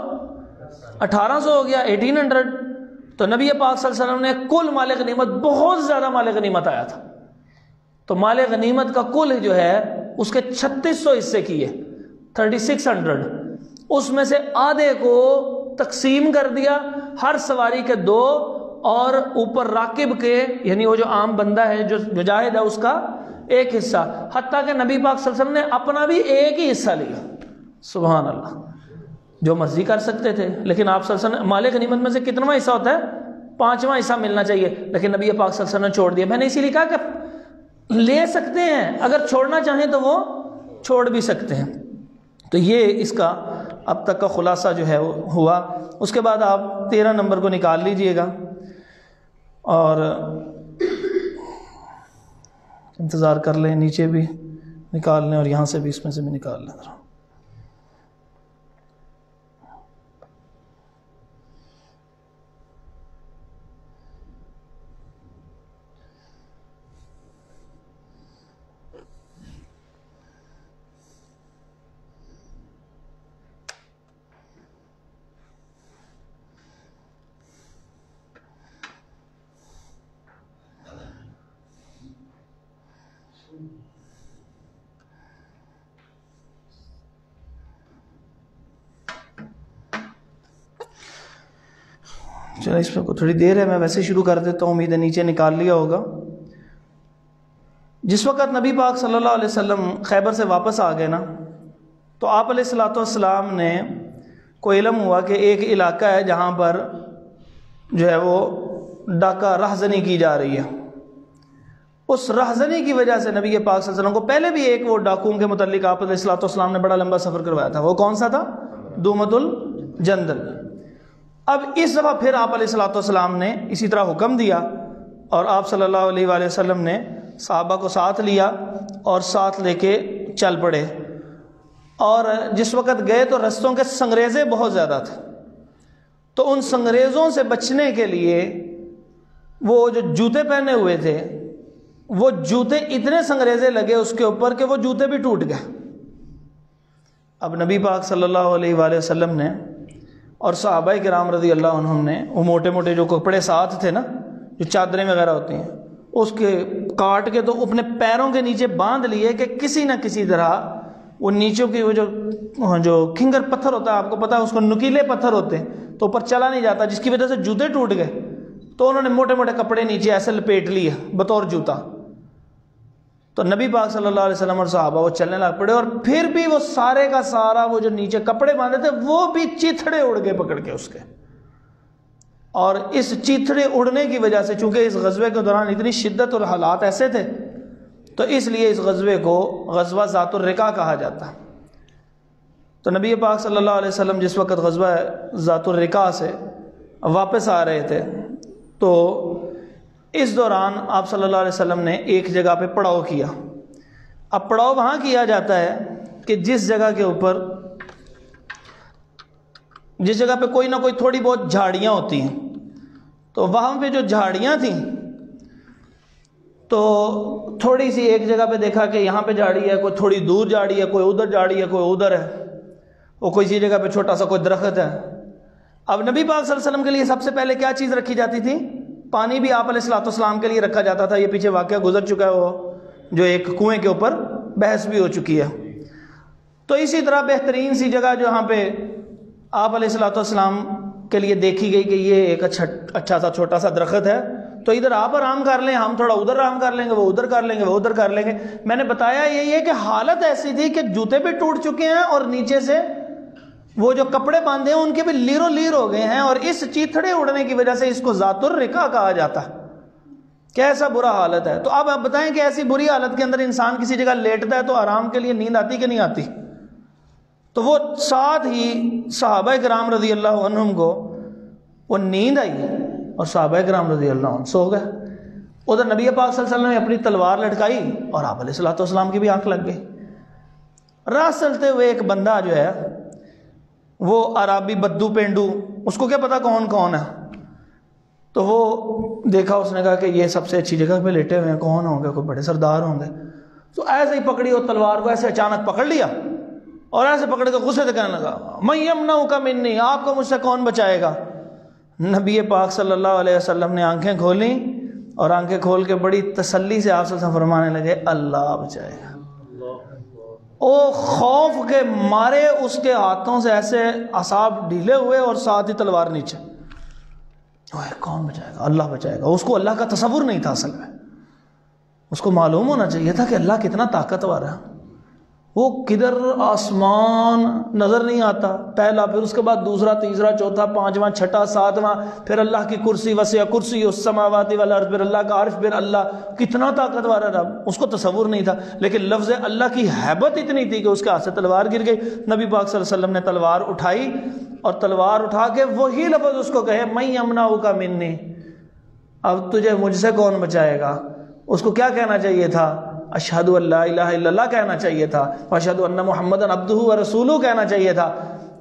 1800 ہو گیا، 1800۔ تو نبی پاک صلی اللہ علیہ وسلم نے کل مال غنیمت، بہت زیادہ مال غنیمت آیا تھا، تو مال غنیمت کا کل جو ہے اس کے 3600 حصے کیے، 3600، اس میں سے آدھے کو تقسیم کر دیا، ہر سواری کے 2، اور اوپر راکب کے یعنی وہ جو عام بندہ ہے جو مجاہد ہے اس کا ایک حصہ، حتیٰ کہ نبی پاک صلی اللہ علیہ وسلم نے اپنا بھی ایک ہی حصہ لیا. سبحان اللہ. جو مرضی کر سکتے تھے، لیکن آپ صلی اللہ علیہ وسلم مال غنیمت میں سے کتنا حصہ ہوتا ہے؟ 5واں حصہ ملنا چاہیے، لیکن نبی پاک صلی اللہ علیہ وسلم نے چھوڑ دیا. میں نے اسی لیے کہا کہ لے سکتے ہیں، اگر چھوڑنا چاہیں تو وہ چھوڑ بھی سکتے ہیں. تو یہ اس کا اب تک کا خلاصہ جو ہے ہوا. اس کے بعد آپ 13 نمبر کو نکال لیجئے گا، اور انتظار کر لیں، نیچے بھی نکال لیں اور یہاں سے بھی، اس میں سے بھی نکال لیں. چلو اس پہ تھوڑی دیر ہے، میں ویسے شروع کر دیتا ہوں، امید ہے نیچے نکال لیا ہوگا. جس وقت نبی پاک صلی اللہ علیہ وسلم خیبر سے واپس آ گئے نا، تو آپ علیہ الصلوۃ والسلام نے کو علم ہوا کہ ایک علاقہ ہے جہاں پر جو ہے وہ ڈاکہ رہزنی کی جا رہی ہے. اس رہزنی کی وجہ سے نبی پاک صلی اللہ علیہ وسلم کو پہلے بھی ایک وہ ڈاکوؤں کے متعلق آپ علیہ الصلوۃ والسلام نے بڑا لمبا سفر کروایا تھا. وہ کون سا تھا؟ دومۃ الجندل. اب اس دفعہ پھر آپ علیہ الصلوۃ والسلام نے اسی طرح حکم دیا، اور آپ صلی اللہ علیہ وآلہ وسلم نے صحابہ کو ساتھ لیا اور ساتھ لے کے چل پڑے. اور جس وقت گئے تو رستوں کے سنگریزے بہت زیادہ تھے، تو ان سنگریزوں سے بچنے کے لیے وہ جو جوتے پہنے ہوئے تھے، وہ جوتے اتنے سنگریزے لگے اس کے اوپر کہ وہ جوتے بھی ٹوٹ گئے. اب نبی پاک صلی اللہ علیہ وآلہ وسلم نے اور صحابہ کرام رضی اللہ عنہم نے وہ موٹے موٹے جو کپڑے ساتھ تھے نا، جو چادریں وغیرہ ہوتی ہیں، اس کے کاٹ کے تو اپنے پیروں کے نیچے باندھ لیے کہ کسی نہ کسی طرح وہ نیچوں کی وہ جو کھنگر پتھر ہوتا ہے، آپ کو پتا ہے اس کو نکیلے پتھر ہوتے ہیں، تو اوپر چلا نہیں جاتا، جس کی وجہ سے جوتے ٹوٹ گئے. تو انہوں نے موٹے موٹے کپڑے نیچے ایسے لپیٹ لیے بطور جوتا. تو نبی پاک صلی اللہ علیہ وسلم اور صحابہ وہ چلنے لگ پڑے، اور پھر بھی وہ سارے کا سارا وہ جو نیچے کپڑے باندھے تھے وہ بھی چیتھڑے اڑ گئے پکڑ کے اس کے. اور اس چیتھڑے اڑنے کی وجہ سے، چونکہ اس غزوے کے دوران اتنی شدت اور حالات ایسے تھے، تو اس لیے اس غزوے کو غزوہ ذات الرقاع کہا جاتا. تو نبی پاک صلی اللہ علیہ وسلم جس وقت غزوہ ذات الرقاع سے واپس آ رہے تھے، تو اس دوران آپ صلی اللہ علیہ وسلم نے ایک جگہ پہ پڑاؤ کیا. اب پڑاؤ وہاں کیا جاتا ہے کہ جس جگہ کے اوپر، جس جگہ پہ کوئی نہ کوئی تھوڑی بہت جھاڑیاں ہوتی ہیں. تو وہاں پہ جو جھاڑیاں تھیں، تو تھوڑی سی ایک جگہ پہ دیکھا کہ یہاں پہ جھاڑی ہے، کوئی تھوڑی دور جھاڑی ہے، کوئی ادھر جھاڑی ہے، کوئی ادھر ہے، وہ کوئی سی جگہ پہ چھوٹا سا کوئی درخت ہے. اب نبی پاک صلی اللہ علیہ وسلم کے لیے سب سے پہلے کیا چیز رکھی جاتی تھی؟ پانی بھی آپ علیہ الصلوۃ والسلام کے لیے رکھا جاتا تھا. یہ پیچھے واقعہ گزر چکا ہے، وہ جو ایک کنویں کے اوپر بحث بھی ہو چکی ہے. تو اسی طرح بہترین سی جگہ جو یہاں پہ آپ علیہ الصلوۃ والسلام کے لیے دیکھی گئی کہ یہ ایک اچھا سا چھوٹا سا درخت ہے، تو ادھر آپ آرام کر لیں، ہم تھوڑا ادھر آرام کر لیں گے، وہ ادھر کر لیں گے، وہ ادھر کر لیں گے. میں نے بتایا یہی ہے کہ حالت ایسی تھی کہ جوتے بھی ٹوٹ چکے ہیں، اور نیچے سے وہ جو کپڑے باندھے ہیں ان کے بھی لیرو لیر ہو گئے ہیں، اور اس چیتھڑے اڑنے کی وجہ سے اس کو ذات الرقاع کہا جاتا ہے. کیسا برا حالت ہے. تو اب آپ بتائیں کہ ایسی بری حالت کے اندر انسان کسی جگہ لیٹتا ہے تو آرام کے لیے نیند آتی کہ نہیں آتی؟ تو وہ ساتھ ہی صحابہ کرام رضی اللہ عنہم کو وہ نیند آئی، اور صحابہ کرام رضی اللہ عنہ سو گئے. ادھر نبی پاک صلی اللہ علیہ وسلم نے اپنی تلوار لٹکائی، اور آپ علیہ الصلوۃ والسلام کی بھی آنکھ لگ گئی. راہ چلتے ہوئے ایک بندہ جو ہے وہ عرابی بدو پینڈو، اس کو کیا پتا کون کون ہے، تو وہ دیکھا، اس نے کہا کہ یہ سب سے اچھی جگہ پہ لیٹے ہوئے ہیں، کون ہوں گے؟ کوئی بڑے سردار ہوں گے. تو ایسے ہی پکڑی وہ تلوار کو، ایسے اچانک پکڑ لیا، اور ایسے پکڑ کے غصے سے کہنے لگا من یمنعک منی، آپ کو مجھ سے کون بچائے گا؟ نبی پاک صلی اللہ علیہ وسلم نے آنکھیں کھولیں، اور آنکھیں کھول کے بڑی تسلی سے آپ صلی اللہ علیہ وسلم فرمانے لگے اللہ بچائے گا. او خوف کے مارے اس کے ہاتھوں سے ایسے اعصاب ڈھیلے ہوئے، اور ساتھ ہی تلوار نیچے. کون بچائے گا؟ اللہ بچائے گا. اس کو اللہ کا تصور نہیں تھا اصل میں. اس کو معلوم ہونا چاہیے تھا کہ اللہ کتنا طاقتور ہے. وہ کدھر آسمان نظر نہیں آتا پہلا، پھر اس کے بعد دوسرا، تیسرا، چوتھا، پانچواں، چھٹا، ساتواں، پھر اللہ کی کرسی، وسع کرسی السماوات والارض، پھر اللہ کا عرش، پھر اللہ. کتنا طاقتور ہے رب، اس کو تصور نہیں تھا. لیکن لفظ اللہ کی ہیبت اتنی تھی کہ اس کے ہاتھ سے تلوار گر گئی. نبی پاک صلی اللہ علیہ وسلم نے تلوار اٹھائی اور تلوار اٹھا کے وہی لفظ اس کو کہے میں یمنعک منی، اب تجھے مجھ سے کون بچائے گا. اس کو کیا کہنا چاہیے تھا؟ اشہد ان لا الہ الا اللہ کہنا چاہیے تھا، واشہد ان محمدًا عبدہ ورسولہ کہنا چاہیے تھا.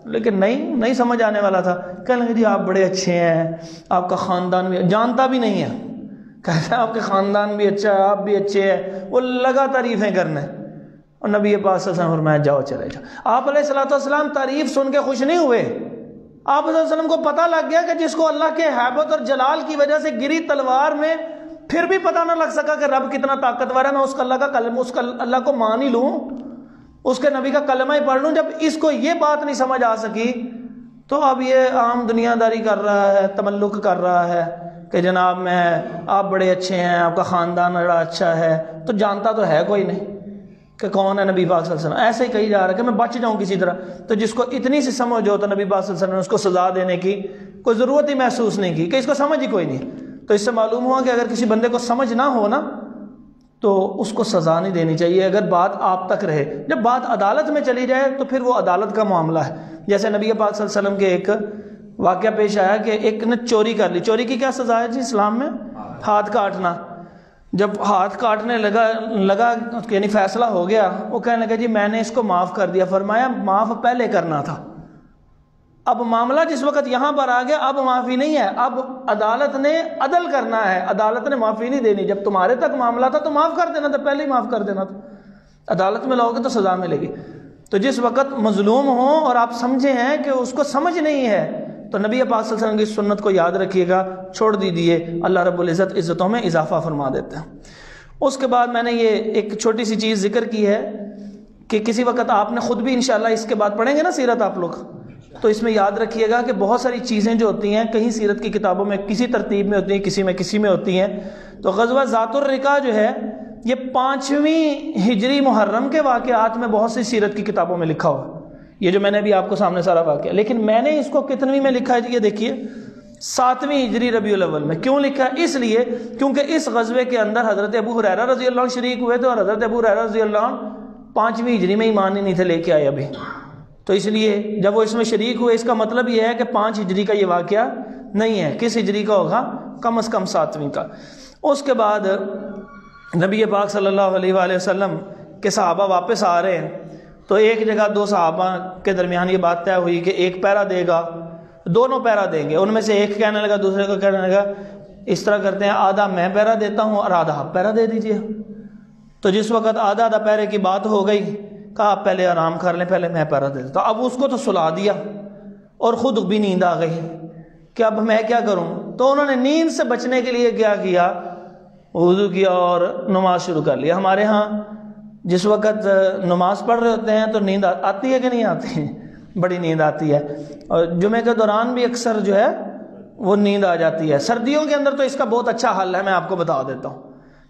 لیکن نہیں سمجھ آنے والا تھا. کہنے لگے جی آپ بڑے اچھے ہیں، آپ کا خاندان بھی، جانتا بھی نہیں ہے، کہتا ہے آپ کے خاندان بھی اچھا ہے، آپ بھی اچھے ہیں. وہ لگا تعریفیں کرنے. اور نبی پاک صلی اللہ علیہ وسلم فرمایا جاؤ چلے جاؤ. آپ علیہ الصلوۃ والسلام تعریف سن کے خوش نہیں ہوئے. آپ علیہ وسلم کو پتہ لگ گیا کہ جس کو اللہ کے ہیبت اور جلال کی وجہ سے گری تلوار میں پھر بھی پتہ نہ لگ سکا کہ رب کتنا طاقتور ہے، میں اس کا اللہ کا کلمہ، اس کا اللہ کو مان ہی لوں، اس کے نبی کا کلمہ ہی پڑھ لوں. جب اس کو یہ بات نہیں سمجھ آ سکی تو اب یہ عام دنیا داری کر رہا ہے، تملق کر رہا ہے کہ جناب آپ بڑے اچھے ہیں، آپ کا خاندان بڑا اچھا ہے. تو جانتا تو ہے کوئی نہیں کہ کون ہے نبی پاک صلی اللہ علیہ وسلم. ایسے ہی کہی جا رہا ہے کہ میں بچ جاؤں کسی طرح. تو جس کو اتنی سی سمجھ ہو تو نبی پاک صلی اللہ علیہ وسلم نے اس کو سزا دینے کی کوئی ضرورت ہی محسوس نہیں کی کہ اس کو سمجھ ہی کوئی نہیں. تو اس سے معلوم ہوا کہ اگر کسی بندے کو سمجھ نہ ہو نا تو اس کو سزا نہیں دینی چاہیے اگر بات آپ تک رہے. جب بات عدالت میں چلی جائے تو پھر وہ عدالت کا معاملہ ہے. جیسے نبی پاک صلی اللہ علیہ وسلم کے ایک واقعہ پیش آیا کہ ایک نے چوری کر لی. چوری کی کیا سزا ہے جی اسلام میں؟ ہاتھ کاٹنا. جب ہاتھ کاٹنے لگا یعنی فیصلہ ہو گیا، وہ کہنے لگا جی میں نے اس کو معاف کر دیا. فرمایا معاف پہلے کرنا تھا. اب معاملہ جس وقت یہاں پر آ گیا اب معافی نہیں ہے، اب عدالت نے عدل کرنا ہے، عدالت نے معافی نہیں دینی. جب تمہارے تک معاملہ تھا تو معاف کر دینا تھا، پہلے ہی معاف کر دینا تھا. عدالت میں لاؤ گے تو سزا ملے گی. تو جس وقت مظلوم ہوں اور آپ سمجھے ہیں کہ اس کو سمجھ نہیں ہے تو نبی پاک صلی اللہ علیہ وسلم کی سنت کو یاد رکھیے گا، چھوڑ دیجیے، اللہ رب العزت عزتوں میں اضافہ فرما دیتے ہیں. اس کے بعد میں نے یہ ایک چھوٹی سی چیز ذکر کی ہے کہ کسی وقت آپ نے خود بھی انشاءاللہ اس کے بعد پڑھیں گے نا سیرت آپ لوگ، تو اس میں یاد رکھیے گا کہ بہت ساری چیزیں جو ہوتی ہیں کہیں سیرت کی کتابوں میں کسی ترتیب میں ہوتی ہیں، کسی میں ہوتی ہیں. تو غزوہ ذات الرقاع جو ہے یہ 5ویں ہجری محرم کے واقعات میں بہت سی سیرت کی کتابوں میں لکھا ہوا. یہ جو میں نے بھی آپ کو سامنے سارا واقعہ، لیکن میں نے اس کو کتنویں میں لکھا ہے یہ دیکھیے 7ویں ہجری ربیع الاول میں. کیوں لکھا ہے؟ اس لیے کیونکہ اس غزوے کے اندر حضرت ابو ہریرہ رضی اللہ عنہ شریک ہوئے تھے اور حضرت ابو ہریرہ رضی اللہ عنہ 5ویں ہجری میں ایمان ہی نہیں تھے لے کے آئے ابھی. تو اس لیے جب وہ اس میں شریک ہوئے اس کا مطلب یہ ہے کہ 5 ہجری کا یہ واقعہ نہیں ہے. کس ہجری کا ہوگا؟ کم از کم 7ویں کا. اس کے بعد نبی پاک صلی اللہ علیہ وآلہ وسلم کے صحابہ واپس آ رہے ہیں تو ایک جگہ 2 صحابہ کے درمیان یہ بات طے ہوئی کہ ایک پیرا دے گا، دونوں پیرا دیں گے. ان میں سے ایک کہنے لگا دوسرے کو کہنے لگا اس طرح کرتے ہیں آدھا میں پیرا دیتا ہوں اور آدھا آپ پیرا دے دیجئے. تو جس وقت آدھا پیرے کی بات ہو گئی کہا آپ پہلے آرام کر لیں، پہلے میں پیرا دے دیتا ہوں. اب اس کو تو سلا دیا اور خود بھی نیند آ گئی کہ اب میں کیا کروں. تو انہوں نے نیند سے بچنے کے لیے کیا کیا؟ وضو کیا اور نماز شروع کر لیا. ہمارے ہاں جس وقت نماز پڑھ رہے ہوتے ہیں تو نیند آتی ہے کہ نہیں آتی؟ بڑی نیند آتی ہے. اور جمعے کے دوران بھی اکثر جو ہے وہ نیند آ جاتی ہے. سردیوں کے اندر تو اس کا بہت اچھا حل ہے، میں آپ کو بتا دیتا ہوں.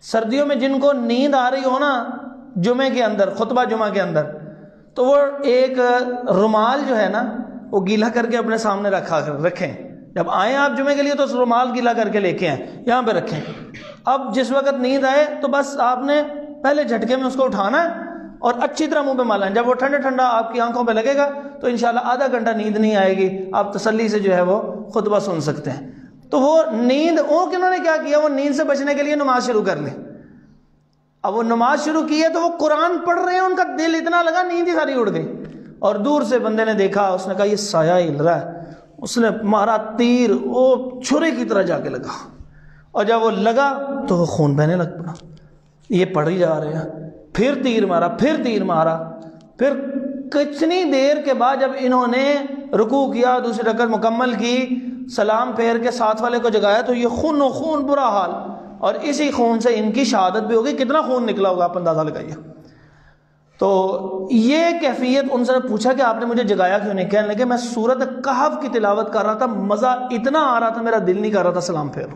سردیوں میں جن کو نیند آ رہی ہو نا جمعے کے اندر، خطبہ جمعہ کے اندر، تو وہ ایک رومال جو ہے نا وہ گیلا کر کے اپنے سامنے رکھیں. جب آئیں آپ جمعے کے لیے تو رومال گیلا کر کے لے کے آئیں، یہاں پہ رکھیں. اب جس وقت نیند آئے تو بس آپ نے پہلے جھٹکے میں اس کو اٹھانا ہے اور اچھی طرح منہ پہ مالنا ہے. جب وہ ٹھنڈا آپ کی آنکھوں پہ لگے گا تو انشاءاللہ آدھا گھنٹہ نیند نہیں آئے گی، آپ تسلی سے جو ہے وہ خطبہ سن سکتے ہیں. تو وہ نیند کنہوں نے کیا کیا؟ وہ نیند سے بچنے کے لیے نماز شروع کر لیں. اب وہ نماز شروع کی ہے تو وہ قرآن پڑھ رہے ہیں، ان کا دل اتنا لگا نیند ہی ساری اڑ گئی. اور دور سے بندے نے دیکھا، اس نے کہا یہ سایہ ہل رہا ہے. اس نے مارا تیر، وہ چھرے کی طرح جا کے لگا، اور جب وہ لگا تو وہ خون بہنے لگ پڑا. یہ پڑھ ہی جا رہے ہیں، پھر تیر مارا. پھر کتنی دیر کے بعد جب انہوں نے رکوع کیا، دوسری رکعت مکمل کی، سلام پھیر کے ساتھ والے کو جگایا تو یہ خون برا حال. اور اسی خون سے ان کی شہادت بھی ہوگی. کتنا خون نکلا ہوگا آپ اندازہ لگائیے. تو یہ کیفیت ان سے پوچھا کہ آپ نے مجھے جگایا کیوں نہیں؟ کہنے لگے میں سورۃ کہف کی تلاوت کر رہا تھا، مزہ اتنا آ رہا تھا میرا دل نہیں کر رہا تھا سلام پھیروں.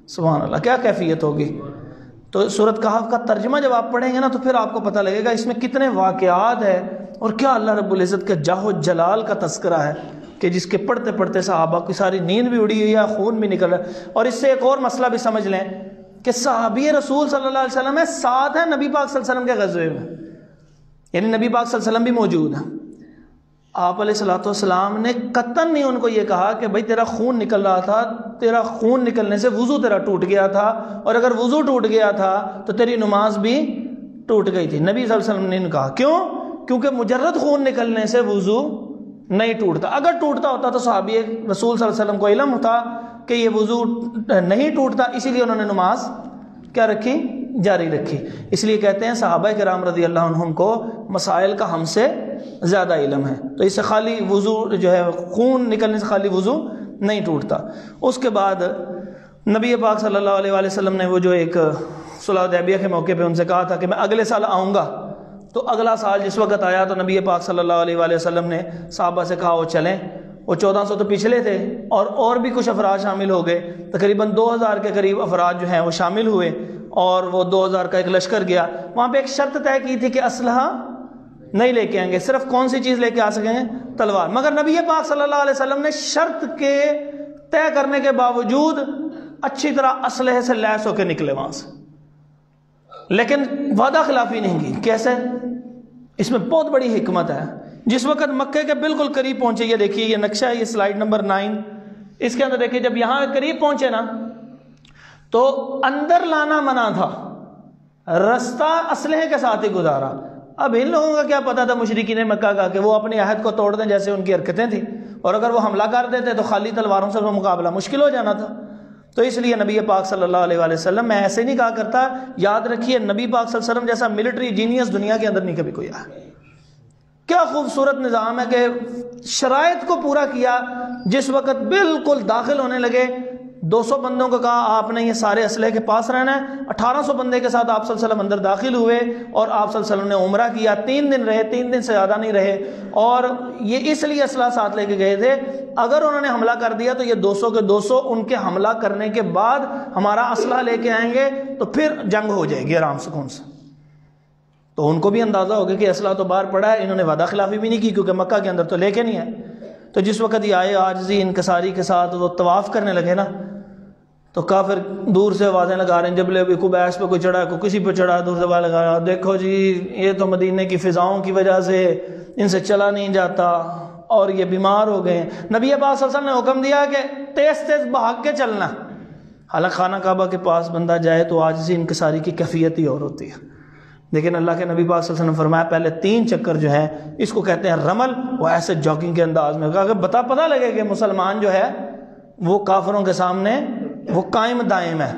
سبحان اللہ، کیا کیفیت ہوگی. تو سورۃ کہف کا ترجمہ جب آپ پڑھیں گے نا تو پھر آپ کو پتہ لگے گا اس میں کتنے واقعات ہیں اور کیا اللہ رب العزت کے جاہ و جلال کا تذکرہ ہے کہ جس کے پڑھتے پڑھتے صحابہ کی ساری نیند بھی اڑی ہوئی ہے، خون بھی نکل رہا ہے۔ اور اس سے ایک اور مسئلہ بھی سمجھ لیں کہ صحابی رسول صلی اللہ علیہ وسلم میں ساتھ ہیں نبی پاک صلی اللہ علیہ وسلم کے غزوے میں، یعنی نبی پاک صلی اللہ علیہ وسلم بھی موجود ہیں۔ آپ علیہ الصلوۃ والسلام نے قطعاً نہیں ان کو یہ کہا کہ بھائی تیرا خون نکل رہا تھا، تیرا خون نکلنے سے وضو تیرا ٹوٹ گیا تھا، اور اگر وضو ٹوٹ گیا تھا تو تیری نماز بھی ٹوٹ گئی تھی۔ نبی صلی اللہ علیہ وسلم نے کہا کیوں؟ کیونکہ مجرد خون نکلنے سے وضو نہیں ٹوٹتا، اگر ٹوٹتا ہوتا تو صحابی رسول صلی اللہ علیہ وسلم کو علم تھا کہ یہ وضو نہیں ٹوٹتا، اسی لیے انہوں نے نماز کیا رکھی؟ جاری رکھی۔ اس لیے کہتے ہیں صحابہ کرام رضی اللہ عنہم کو مسائل کا ہم سے زیادہ علم ہے، تو اس سے خالی وضو جو ہے خون نکلنے سے خالی وضو نہیں ٹوٹتا۔ اس کے بعد نبی پاک صلی اللہ علیہ وآلہ وسلم نے وہ جو ایک صلح حدیبیہ کے موقع پہ ان سے کہا تھا کہ میں اگلے سال آؤں گا، تو اگلا سال جس وقت آیا تو نبی پاک صلی اللہ علیہ وآلہ وسلم نے صحابہ سے کہا وہ چلیں، وہ 1400 تو پچھلے تھے اور بھی کچھ افراد شامل ہو گئے، تقریباً 2000 کے قریب افراد جو ہیں وہ شامل ہوئے، اور وہ 2000 کا ایک لشکر گیا۔ وہاں پہ ایک شرط طے کی تھی کہ اسلحہ نہیں لے کے آئیں گے، صرف کون سی چیز لے کے آ سکیں گے؟ تلوار۔ مگر نبی پاک صلی اللہ علیہ وسلم نے شرط کے طے کرنے کے باوجود اچھی طرح اسلحے سے لیس ہو کے نکلے وہاں سے، لیکن وعدہ خلافی نہیں کی۔ کیسے؟ اس میں بہت بڑی حکمت ہے۔ جس وقت مکے کے بالکل قریب پہنچے، یہ دیکھیے یہ نقشہ ہے، یہ سلائیڈ نمبر 9، اس کے اندر دیکھیے جب یہاں قریب پہنچے نا تو اندر لانا منع تھا، رستہ اسلحے کے ساتھ ہی گزارا۔ اب ان لوگوں کا کیا پتا تھا مشرکین مکہ کا کہ وہ اپنے عہد کو توڑ دیں جیسے ان کی حرکتیں تھیں، اور اگر وہ حملہ کر دیتے تو خالی تلواروں سے مقابلہ مشکل ہو جانا تھا۔ تو اس لیے نبی پاک صلی اللہ علیہ وآلہ وسلم، میں ایسے نہیں کہا کرتا، یاد رکھیے نبی پاک صلی اللہ علیہ وسلم جیسا ملٹری جینیس دنیا کے اندر نہیں کبھی کوئی آیا۔ کیا خوبصورت نظام ہے کہ شرائط کو پورا کیا۔ جس وقت بالکل داخل ہونے لگے 200 بندوں کو کہا آپ نے یہ سارے اسلحے کے پاس رہنا ہے، 1800 بندے کے ساتھ آپ صلی اللہ علیہ وسلم اندر داخل ہوئے، اور آپ صلی اللہ علیہ وسلم نے عمرہ کیا، 3 دن رہے، 3 دن سے زیادہ نہیں رہے، اور یہ اس لیے اسلحہ ساتھ لے کے گئے تھے اگر انہوں نے حملہ کر دیا تو یہ 200 کے 200 ان کے حملہ کرنے کے بعد ہمارا اسلحہ لے کے آئیں گے تو پھر جنگ ہو جائے گی آرام سکون سے۔ تو ان کو بھی اندازہ ہو گیا کہ اسلحہ تو باہر پڑا ہے، انہوں نے وعدہ خلافی بھی نہیں کی کیونکہ مکہ کے اندر تو لے کے نہیں ہے۔ تو جس وقت یہ آئے عاجزی انکساری کے ساتھ وہ طواف کرنے لگے نا، تو کافر دور سے آوازیں لگا رہے ہیں، جب لے کوئی بیس پہ کوئی چڑھا، کوئی کسی پہ چڑھا، دور سے آواز لگا رہا، دیکھو جی یہ تو مدینے کی فضاؤں کی وجہ سے ان سے چلا نہیں جاتا اور یہ بیمار ہو گئے۔ نبی پاک صلی اللہ علیہ وسلم نے حکم دیا کہ تیز تیز بھاگ کے چلنا۔ حالانکہ خانہ کعبہ کے پاس بندہ جائے تو عاجزی انکساری کی کیفیت ہی اور ہوتی ہے، لیکن اللہ کے نبی پاک صلی اللہ علیہ وسلم نے فرمایا پہلے 3 چکر جو ہے اس کو کہتے ہیں رمل، وہ ایسے جاگنگ کے انداز میں کہ پتہ لگے کہ مسلمان جو ہے وہ کافروں کے سامنے وہ قائم دائم ہے۔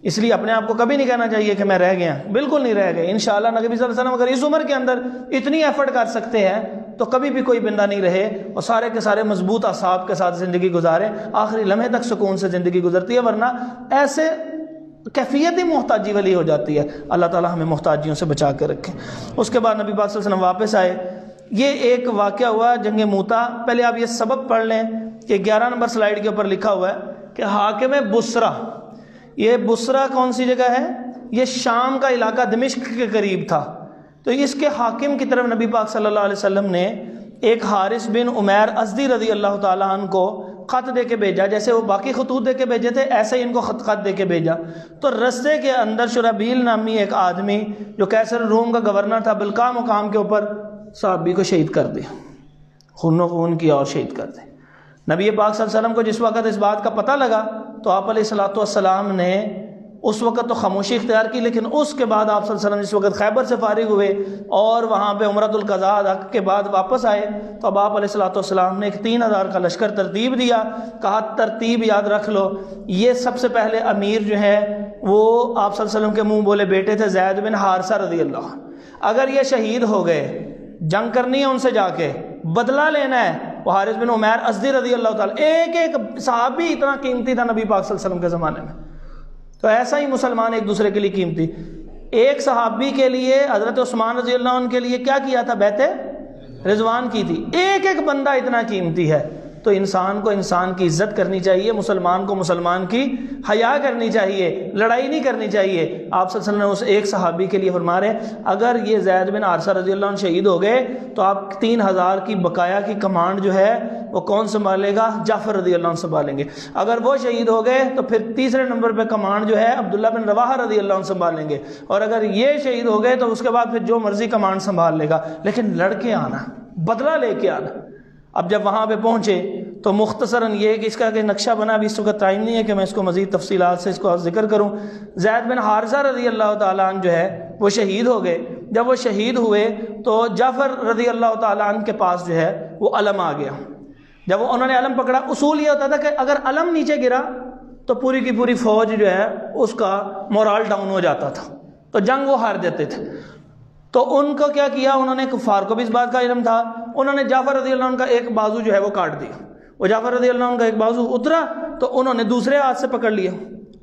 اس لیے اپنے آپ کو کبھی نہیں کہنا چاہیے کہ میں رہ گیا، بالکل نہیں رہ گئے۔ انشاءاللہ نبی صلی اللہ علیہ وسلم اگر اس عمر کے اندر اتنی ایفرٹ کر سکتے ہیں تو کبھی بھی کوئی بندہ نہیں رہے اور سارے کے سارے مضبوط اعصاب کے ساتھ زندگی گزارے، آخری لمحے تک سکون سے زندگی گزرتی ہے، ورنہ ایسے کیفیت ہی محتاجی والی ہو جاتی ہے۔ اللہ تعالی ہمیں محتاجیوں سے بچا کے رکھے۔ اس کے بعد نبی پاک صلی اللہ علیہ وسلم واپس آئے۔ یہ ایک واقعہ ہوا جنگ موتا۔ پہلے آپ یہ سبب پڑھ لیں کہ 11 نمبر سلائیڈ کے اوپر لکھا ہوا ہے کہ حاکم بصرہ، یہ بصرہ کون سی جگہ ہے؟ یہ شام کا علاقہ دمشق کے قریب تھا۔ تو اس کے حاکم کی طرف نبی پاک صلی اللہ علیہ وسلم نے ایک حارث بن عمیر ازدی رضی اللہ تعالیٰ عنہ کو خط دے کے بھیجا، جیسے وہ باقی خطوط دے کے بھیجے تھے ایسے ہی ان کو خط دے کے بھیجا۔ تو رستے کے اندر شرحبیل نامی ایک آدمی جو کیسر روم کا گورنر تھا، بلقاء مقام کے اوپر صحابی کو شہید کر دیا، خون خون کیا اور شہید کر دیا۔ نبی پاک صلی اللہ علیہ وسلم کو جس وقت اس بات کا پتہ لگا تو آپ علیہ الصلوۃ والسلام نے اس وقت تو خاموشی اختیار کی، لیکن اس کے بعد آپ صلی اللہ علیہ وسلم جس وقت خیبر سے فارغ ہوئے اور وہاں پہ عمرۃ القضاء کے بعد واپس آئے تو اب آپ علیہ الصلوۃ والسلام نے ایک 3000 کا لشکر ترتیب دیا۔ کہا ترتیب یاد رکھ لو، یہ سب سے پہلے امیر جو ہے وہ آپ صلی اللہ علیہ وسلم کے منہ بولے بیٹے تھے زید بن حارثہ رضی اللہ عنہ۔ اگر یہ شہید ہو گئے، جنگ کرنی ہے ان سے جا کے، بدلہ لینا ہے، وہ حارث بن عمیر ازدی رضی اللہ تعالیٰ، ایک ایک صحابی اتنا قیمتی تھا نبی پاک صلی اللہ علیہ وسلم کے زمانے میں۔ تو ایسا ہی مسلمان ایک دوسرے کے لیے قیمتی۔ ایک صحابی کے لیے حضرت عثمان رضی اللہ عنہ کے لیے کیا کیا تھا؟ بیعت رضوان کی تھی۔ ایک ایک بندہ اتنا قیمتی ہے۔ تو انسان کو انسان کی عزت کرنی چاہیے، مسلمان کو مسلمان کی حیا کرنی چاہیے، لڑائی نہیں کرنی چاہیے۔ آپ صلی اللہ علیہ وسلم نے اس ایک صحابی کے لیے فرما رہے ہیں اگر یہ زید بن حارثہ رضی اللہ عنہ شہید ہو گئے تو آپ 3000 کی بقایا کی کمانڈ جو ہے وہ کون سنبھالے گا؟ جعفر رضی اللہ عنہ سنبھالیں گے۔ اگر وہ شہید ہو گئے تو پھر تیسرے نمبر پہ کمانڈ جو ہے عبداللہ بن رواحہ رضی اللہ عنہ سنبھالیں گے، اور اگر یہ شہید ہو گئے تو اس کے بعد پھر جو مرضی کمانڈ سنبھال لے گا، لیکن لڑ کے آنا، بدلہ لے کے آنا۔ اب جب وہاں پہ پہنچے تو مختصراً یہ کہ اس کا کہ نقشہ بنا، ابھی اس وقت ٹائم نہیں ہے کہ میں اس کو مزید تفصیلات سے اس کو ذکر کروں۔ زید بن حارثہ رضی اللہ تعالیٰ عنہ جو ہے وہ شہید ہو گئے۔ جب وہ شہید ہوئے تو جعفر رضی اللہ تعالیٰ عنہ کے پاس جو ہے وہ علم آ گیا۔ جب انہوں نے علم پکڑا، اصول یہ ہوتا تھا کہ اگر علم نیچے گرا تو پوری کی پوری فوج جو ہے اس کا مورال ڈاؤن ہو جاتا تھا، تو جنگ وہ ہار دیتے تھے۔ تو ان کو کیا کیا، انہوں نے کفار کو بھی اس بات کا علم تھا، انہوں نے جعفر رضی اللہ عنہ کا ایک بازو جو ہے وہ کاٹ دیا۔ وہ جعفر رضی اللہ عنہ کا ایک بازو اترا تو انہوں نے دوسرے ہاتھ سے پکڑ لیا،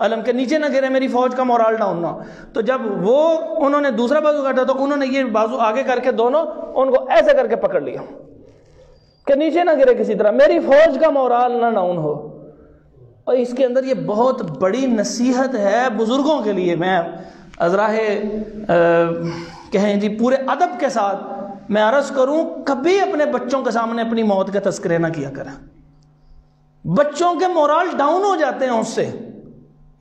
علم کے نیچے نہ گرے، میری فوج کا مورال ڈاؤن نہ ہو۔ تو جب وہ انہوں نے دوسرا بازو کاٹا تو انہوں نے یہ بازو آگے کر کے دونوں ان کو ایسے کر کے پکڑ لیا کہ نیچے نہ گرے کسی طرح، میری فوج کا مورال نہ ڈاؤن ہو۔ اور اس کے اندر یہ بہت بڑی نصیحت ہے بزرگوں کے لیے۔ میں ازراہ کہیں جی پورے ادب کے ساتھ میں عرض کروں، کبھی اپنے بچوں کے سامنے اپنی موت کا تذکرہ نہ کیا کریں، بچوں کے مورال ڈاؤن ہو جاتے ہیں اس سے۔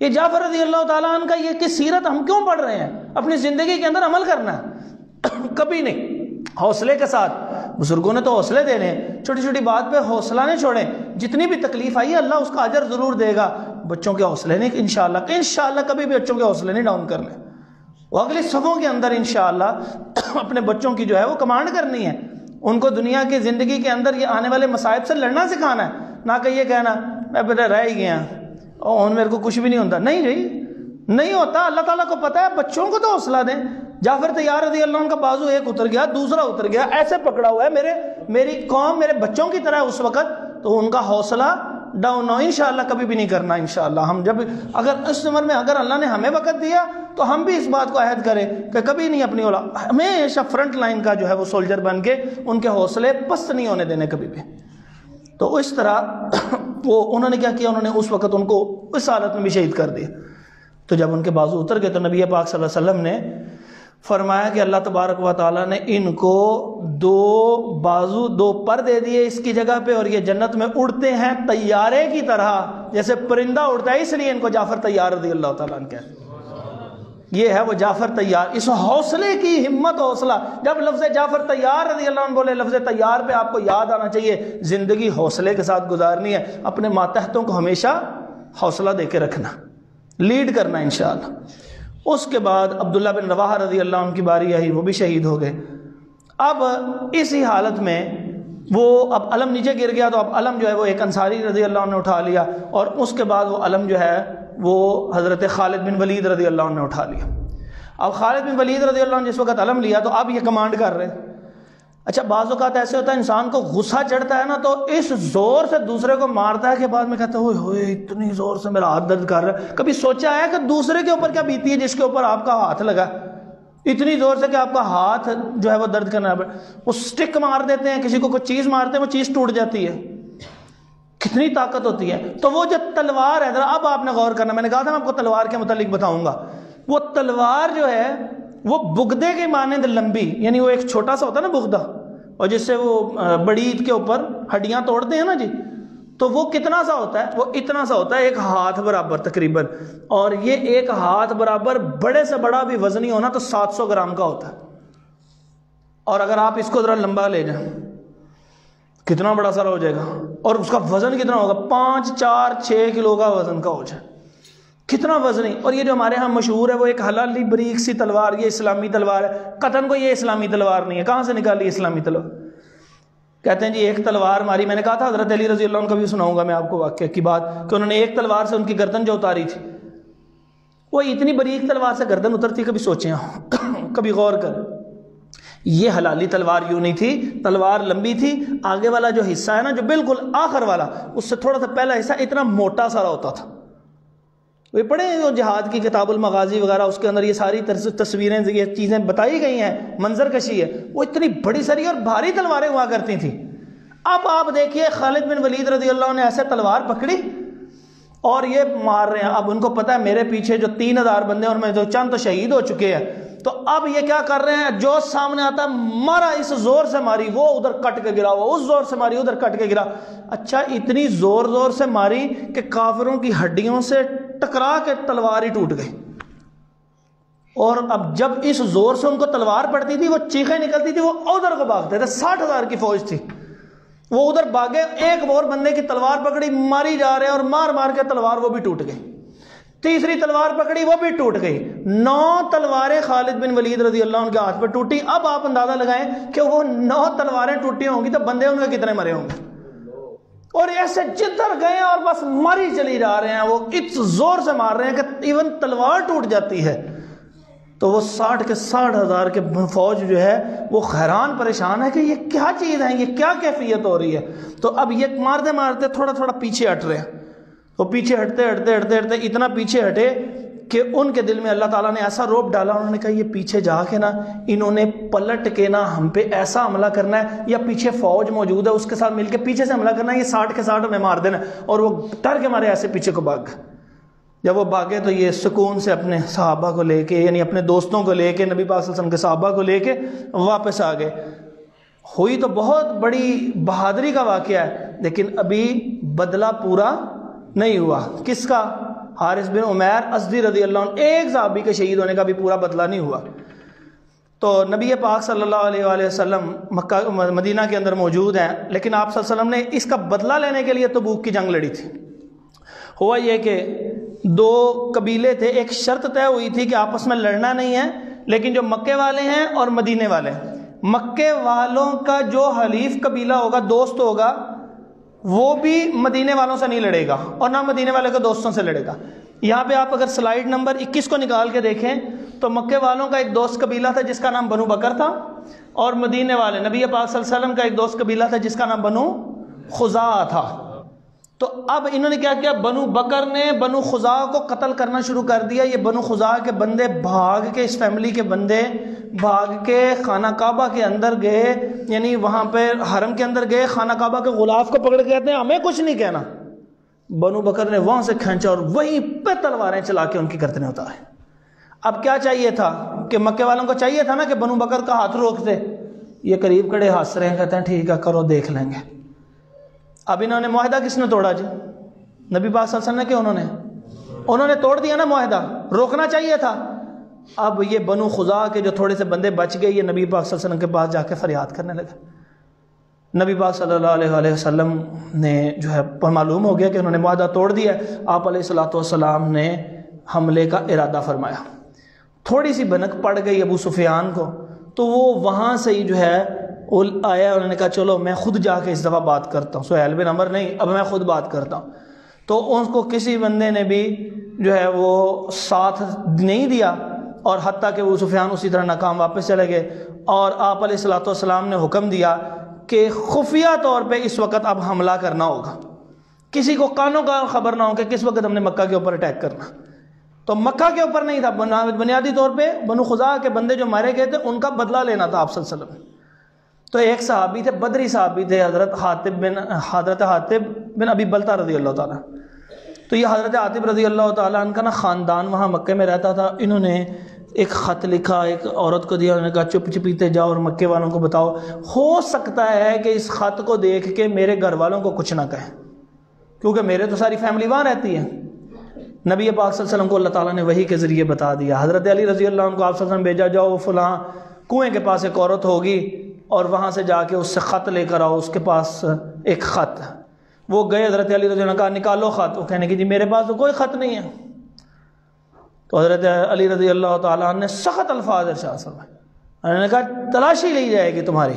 یہ جعفر رضی اللہ تعالیٰ عنہ کا یہ کہ سیرت ہم کیوں پڑھ رہے ہیں؟ اپنی زندگی کے اندر عمل کرنا ہے، کبھی نہیں، حوصلے کے ساتھ۔ بزرگوں نے تو حوصلے دینے ہیں، چھوٹی چھوٹی بات پہ حوصلہ نہیں چھوڑیں، جتنی بھی تکلیف آئی ہے اللہ اس کا اجر ضرور دے گا۔ بچوں کے حوصلے نہیں، انشاءاللہ کبھی بھی بچوں کے حوصلے نہیں ڈاؤن کرنے، وہ اگلی صفوں کے اندر انشاءاللہ اپنے بچوں کی جو ہے وہ کمانڈ کرنی ہے، ان کو دنیا کی زندگی کے اندر یہ آنے والے مصائب سے لڑنا سکھانا ہے، نہ کہ یہ کہنا میں پتہ رہ ہی گیا اور میرے کو کچھ بھی نہیں ہوتا۔ نہیں جی، نہیں ہوتا، اللہ تعالیٰ کو پتہ ہے، بچوں کو تو حوصلہ دیں۔ جعفر طیار رضی اللہ عنہ کا بازو ایک اتر گیا، دوسرا اتر گیا، ایسے پکڑا ہوا ہے، میری قوم میرے بچوں کی طرح اس وقت، تو ان کا حوصلہ ڈاؤن ہو انشاءاللہ کبھی بھی نہیں کرنا۔ انشاءاللہ ہم جب اگر اس عمر میں اگر اللہ نے ہمیں وقت دیا تو ہم بھی اس بات کو عہد کریں کہ کبھی نہیں اپنی اولاد، ہمیشہ فرنٹ لائن کا جو ہے وہ سولجر بن کے ان کے حوصلے پست نہیں ہونے دینے کبھی بھی۔ تو اس طرح وہ انہوں نے کیا کیا، انہوں نے اس وقت ان کو اس حالت میں بھی شہید کر دیا۔ تو جب ان کے بازو اتر گئے تو نبی پاک صلی اللہ علیہ وسلم نے فرمایا کہ اللہ تبارک و تعالیٰ نے ان کو 2 بازو 2 پر دے دیے اس کی جگہ پہ، اور یہ جنت میں اڑتے ہیں طیارے کی طرح، جیسے پرندہ اڑتا ہے، اس لیے ان کو جعفر طیار رضی اللہ تعالیٰ عنہ کہتے ہیں۔ یہ ہے وہ جعفر طیار، اس حوصلے کی ہمت، حوصلہ۔ جب لفظ جعفر طیار رضی اللہ عنہ بولے، لفظ طیار پہ آپ کو یاد آنا چاہیے زندگی حوصلے کے ساتھ گزارنی ہے، اپنے ماتحتوں کو ہمیشہ حوصلہ دے کے رکھنا، لیڈ کرنا انشاءاللہ۔ اس کے بعد عبداللہ بن رواحہ رضی اللہ عنہ کی باری آئی، وہ بھی شہید ہو گئے۔ اب اسی حالت میں وہ اب علم نیچے گر گیا، تو اب علم جو ہے وہ ایک انصاری رضی اللہ عنہ نے اٹھا لیا، اور اس کے بعد وہ علم جو ہے وہ حضرت خالد بن ولید رضی اللہ عنہ نے اٹھا لیا۔ اب خالد بن ولید رضی اللہ عنہ جس وقت علم لیا تو اب یہ کمانڈ کر رہے ہیں۔ اچھا بعض اوقات ایسے ہوتا ہے انسان کو غصہ چڑھتا ہے نا، تو اس زور سے دوسرے کو مارتا ہے کہ بعد میں کہتا ہے اوئے ہوئے اتنی زور سے میرا ہاتھ درد کر رہا ہے۔ کبھی سوچا ہے کہ دوسرے کے اوپر کیا بیتی ہے جس کے اوپر آپ کا ہاتھ لگا، اتنی زور سے کہ آپ کا ہاتھ جو ہے وہ درد کرنا ہے؟ وہ سٹک مار دیتے ہیں، کسی کو کوئی چیز مارتے ہیں وہ چیز ٹوٹ جاتی ہے، کتنی طاقت ہوتی ہے۔ تو وہ جو تلوار ہے، اب آپ نے غور کرنا، میں نے کہا تھا میں آپ کو تلوار کے متعلق بتاؤں گا۔ وہ تلوار جو ہے وہ بغدے کے مانند لمبی، یعنی وہ ایک چھوٹا سا ہوتا ہے نا بغدہ، اور جس سے وہ بڑی عید کے اوپر ہڈیاں توڑتے ہیں نا جی، تو وہ کتنا سا ہوتا ہے؟ وہ اتنا سا ہوتا ہے، ایک ہاتھ برابر تقریباً، اور یہ ایک ہاتھ برابر بڑے سے بڑا بھی وزنی ہونا تو 700 گرام کا ہوتا ہے۔ اور اگر آپ اس کو ذرا لمبا لے جائیں کتنا بڑا سارا ہو جائے گا، اور اس کا وزن کتنا ہوگا؟ 5 4 6 کلو کا وزن کا ہو جائے، کتنا وزنی۔ اور یہ جو ہمارے ہاں مشہور ہے وہ ایک حلالی بریک سی تلوار، یہ اسلامی تلوار ہے، قطعاً کو یہ اسلامی تلوار نہیں ہے۔ کہاں سے نکالی اسلامی تلوار؟ کہتے ہیں جی ایک تلوار ماری، میں نے کہا تھا حضرت علی رضی اللہ عنہ کا بھی سناؤں گا میں آپ کو واقعہ کی بات، کہ انہوں نے ایک تلوار سے ان کی گردن جو اتاری تھی، وہ اتنی بریک تلوار سے گردن اترتی، کبھی سوچیں کبھی غور کر۔ یہ حلالی تلوار یوں نہیں تھی، تلوار لمبی تھی، آگے والا جو حصہ ہے نا، جو بالکل آخر والا، اس سے تھوڑا سا پہلا حصہ اتنا موٹا سارا ہوتا تھا۔ وہ پڑھے جو جہاد کی کتاب المغازی وغیرہ، اس کے اندر یہ ساری تصویریں، یہ چیزیں بتائی گئی ہیں، منظر کشی ہے۔ وہ اتنی بڑی ساری اور بھاری تلواریں ہوا کرتی تھیں۔ اب آپ دیکھیے خالد بن ولید رضی اللہ عنہ نے ایسے تلوار پکڑی اور یہ مار رہے ہیں. اب ان کو پتا ہے میرے پیچھے جو 3000 بندے ہیں ان میں جو چند تو شہید ہو چکے ہیں, تو اب یہ کیا کر رہے ہیں, جو سامنے آتا ہے مارا, اس زور سے ماری, وہ ادھر کٹ کے گرا, وہ اس زور سے ماری, ادھر کٹ کے گرا. اچھا اتنی زور زور سے ماری کہ کافروں کی ہڈیوں سے ٹکرا کے تلوار ہی ٹوٹ گئی. اور اب جب اس زور سے ان کو تلوار پڑتی تھی, وہ چیخیں نکلتی تھی, وہ ادھر کو بھاگتے تھے. 60,000 کی فوج تھی, وہ ادھر بھاگے, ایک اور بندے کی تلوار پکڑی, ماری جا رہے ہیں, اور مار مار کے تلوار وہ بھی ٹوٹ گئی. تیسری تلوار پکڑی, وہ بھی ٹوٹ گئی. 9 تلواریں خالد بن ولید رضی اللہ عنہ کے ہاتھ پہ ٹوٹی. اب آپ اندازہ لگائیں کہ وہ 9 تلواریں ٹوٹی ہوں گی تو بندے ان کے کتنے مرے ہوں گے. اور ایسے جدھر گئے اور بس ماری چلی جا رہے ہیں, وہ اس زور سے مار رہے ہیں کہ ایون تلوار ٹوٹ جاتی ہے. تو وہ 60 کے 60,000 کے فوج جو ہے وہ حیران پریشان ہے کہ یہ کیا چیز ہے, یہ کیا کیفیت ہو رہی ہے. تو اب یہ مارتے مارتے تھوڑا تھوڑا پیچھے ہٹ رہے ہیں. وہ پیچھے ہٹتے ہٹتے ہٹتے ہٹتے اتنا پیچھے ہٹے کہ ان کے دل میں اللہ تعالیٰ نے ایسا روب ڈالا. انہوں نے کہا یہ پیچھے جا کے نا انہوں نے پلٹ کے نا ہم پہ ایسا حملہ کرنا ہے, یا پیچھے فوج موجود ہے اس کے ساتھ مل کے پیچھے سے حملہ کرنا ہے, یہ 60 کے 60 ہمیں مار دینا. اور وہ ڈر کے مارے ایسے پیچھے کو بھاگ. جب وہ بھاگے تو یہ سکون سے اپنے صحابہ کو لے کے, یعنی اپنے دوستوں کو لے کے, نبی پاک صلی اللہ علیہ وسلم کے صحابہ کو لے کے واپس آ گئے. ہوئی تو بہت بڑی بہادری کا واقعہ ہے, لیکن ابھی بدلہ پورا نہیں ہوا. کس کا؟ حارث بن عمیر ازدی رضی اللہ عنہ, ایک صحابی کے شہید ہونے کا بھی پورا بدلہ نہیں ہوا. تو نبی پاک صلی اللہ علیہ وآلہ وسلم مکہ مدینہ کے اندر موجود ہیں, لیکن آپ صلی اللہ علیہ وسلم نے اس کا بدلہ لینے کے لیے تبوک کی جنگ لڑی تھی. ہوا یہ کہ 2 قبیلے تھے, ایک شرط طے ہوئی تھی کہ آپس میں لڑنا نہیں ہے, لیکن جو مکے والے ہیں اور مدینے والے ہیں, مکے والوں کا جو حلیف قبیلہ ہوگا, دوست ہوگا, وہ بھی مدینے والوں سے نہیں لڑے گا, اور نہ مدینے والے کے دوستوں سے لڑے گا. یہاں پہ آپ اگر سلائیڈ نمبر 21 کو نکال کے دیکھیں تو مکے والوں کا ایک دوست قبیلہ تھا جس کا نام بنو بکر تھا, اور مدینے والے نبی پاک صلی اللہ علیہ وسلم کا ایک دوست قبیلہ تھا جس کا نام بنو خزاعہ تھا. تو اب انہوں نے کیا کیا, بنو بکر نے بنو خزاعہ کو قتل کرنا شروع کر دیا. یہ بنو خزاعہ کے بندے بھاگ کے, اس فیملی کے بندے بھاگ کے خانہ کعبہ کے اندر گئے, یعنی وہاں پہ حرم کے اندر گئے, خانہ کعبہ کے غلاف کو پکڑ کے کہتے ہیں ہمیں کچھ نہیں کہنا. بنو بکر نے وہاں سے کھینچا اور وہیں پہ تلواریں چلا کے ان کی گردنیں اتارے. اب کیا چاہیے تھا کہ مکے والوں کو چاہیے تھا نا کہ بنو بکر کا ہاتھ روکتے. یہ قریب کھڑے ہنس رہے ہیں, کہتے ہیں ٹھیک ہے کرو دیکھ لیں گے. اب انہوں نے معاہدہ کس نے توڑا جی؟ نبی پاک صلی اللہ علیہ وسلم نے کہ انہوں نے توڑ دیا نا معاہدہ, روکنا چاہیے تھا. اب یہ بنو خزاعہ کے جو تھوڑے سے بندے بچ گئے, یہ نبی پاک صلی اللہ علیہ وسلم کے پاس جا کے فریاد کرنے لگے. نبی پاک صلی اللہ علیہ وآلہ وسلم نے جو ہے معلوم ہو گیا کہ انہوں نے معاہدہ توڑ دیا. آپ علیہ الصلوۃ والسلام نے حملے کا ارادہ فرمایا. تھوڑی سی بھنک پڑ گئی ابو سفیان کو, تو وہ وہاں سے ہی جو ہے آیا, انہوں نے کہا چلو میں خود جا کے اس دفعہ بات کرتا ہوں. سہیل بن عمر نہیں, اب میں خود بات کرتا ہوں. تو ان کو کسی بندے نے بھی جو ہے وہ ساتھ نہیں دیا, اور حتیٰ کہ ابو سفیان اسی طرح ناکام واپس چلے گئے. اور آپ علیہ الصلوۃ والسلام نے حکم دیا کہ خفیہ طور پہ اس وقت اب حملہ کرنا ہوگا, کسی کو کانوں کا خبر نہ ہو کہ کس وقت ہم نے مکہ کے اوپر اٹیک کرنا. تو مکہ کے اوپر نہیں تھا, بنیادی طور پہ بنو خزاعہ کے بندے جو مارے گئے تھے ان کا بدلہ لینا تھا آپ صلی اللہ علیہ وسلم. تو ایک صحابی تھے, بدری صحابی تھے, حضرت حاطب بن ابی بلتہ رضی اللہ تعالیٰ. تو یہ حضرت حاطب رضی اللہ تعالیٰ عنہ کا نا خاندان وہاں مکے میں رہتا تھا. انہوں نے ایک خط لکھا, ایک عورت کو دیا, انہوں نے کہا چپ چپیتے جاؤ اور مکے والوں کو بتاؤ, ہو سکتا ہے کہ اس خط کو دیکھ کے میرے گھر والوں کو کچھ نہ کہیں, کیونکہ میرے تو ساری فیملی وہاں رہتی ہے. نبی پاک صلی اللہ علیہ وسلم کو اللہ تعالیٰ نے وحی کے ذریعے بتا دیا. حضرت علی رضی اللہ عنہ کو آپ صلی اللہ علیہ وسلم بھیجا, جاؤ فلاں کنویں کے پاس ایک عورت ہوگی اور وہاں سے جا کے اس سے خط لے کر آؤ, اس کے پاس ایک خط. وہ گئے, حضرت علی رضی اللہ عنہ نے کہا نکالو خط. وہ کہنے کی جی میرے پاس تو کوئی خط نہیں ہے. تو حضرت علی رضی اللہ تعالیٰ عنہ نے سخت الفاظ ارشاد فرمائے. انہوں نے کہا تلاشی لی جائے گی تمہاری,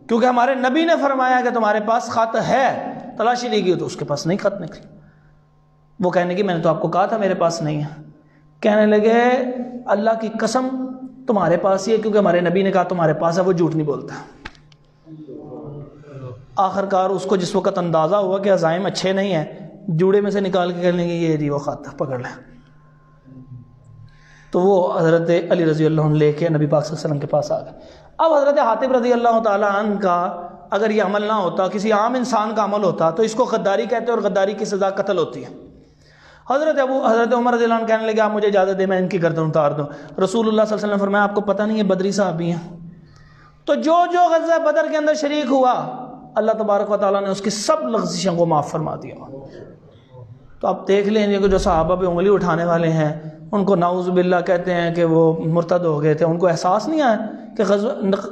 کیونکہ ہمارے نبی نے فرمایا کہ تمہارے پاس خط ہے. تلاشی لی گئی تو اس کے پاس نہیں خط نکلی. وہ کہنے کی میں نے تو آپ کو کہا تھا میرے پاس نہیں ہے. کہنے لگے اللہ کی قسم تمہارے پاس ہی ہے, کیونکہ ہمارے نبی نے کہا تمہارے پاس ہے, وہ جھوٹ نہیں بولتا. آخر کار اس کو جس وقت اندازہ ہوا کہ عزائم اچھے نہیں ہیں, جوڑے میں سے نکال کے کہنے لگے یہ جی وہ خط پکڑ لیں. تو وہ حضرت علی رضی اللہ عنہ لے کے نبی پاک صلی اللہ علیہ وسلم کے پاس آ گئے. اب حضرت حاطب رضی اللہ تعالیٰ عنہ کا اگر یہ عمل نہ ہوتا، کسی عام انسان کا عمل ہوتا، تو اس کو غداری کہتے ہیں، اور غداری کی سزا قتل ہوتی ہے۔ حضرت عمر رضی اللہ عنہ کہنے لگے آپ مجھے اجازت دیں میں ان کی گردن اتار دوں۔ رسول اللہ صلی اللہ علیہ وسلم نے فرمایا آپ کو پتہ نہیں ہے بدری صحابی ہیں؟ تو جو غزوہ بدر کے اندر شریک ہوا، اللہ تبارک و تعالیٰ نے اس کی سب لغزشوں کو معاف فرما دیا۔ تو آپ دیکھ لیں کہ جو صحابہ پہ انگلی اٹھانے والے ہیں ان کو نعوذ باللہ کہتے ہیں کہ وہ مرتد ہو گئے تھے، ان کو احساس نہیں آیا کہ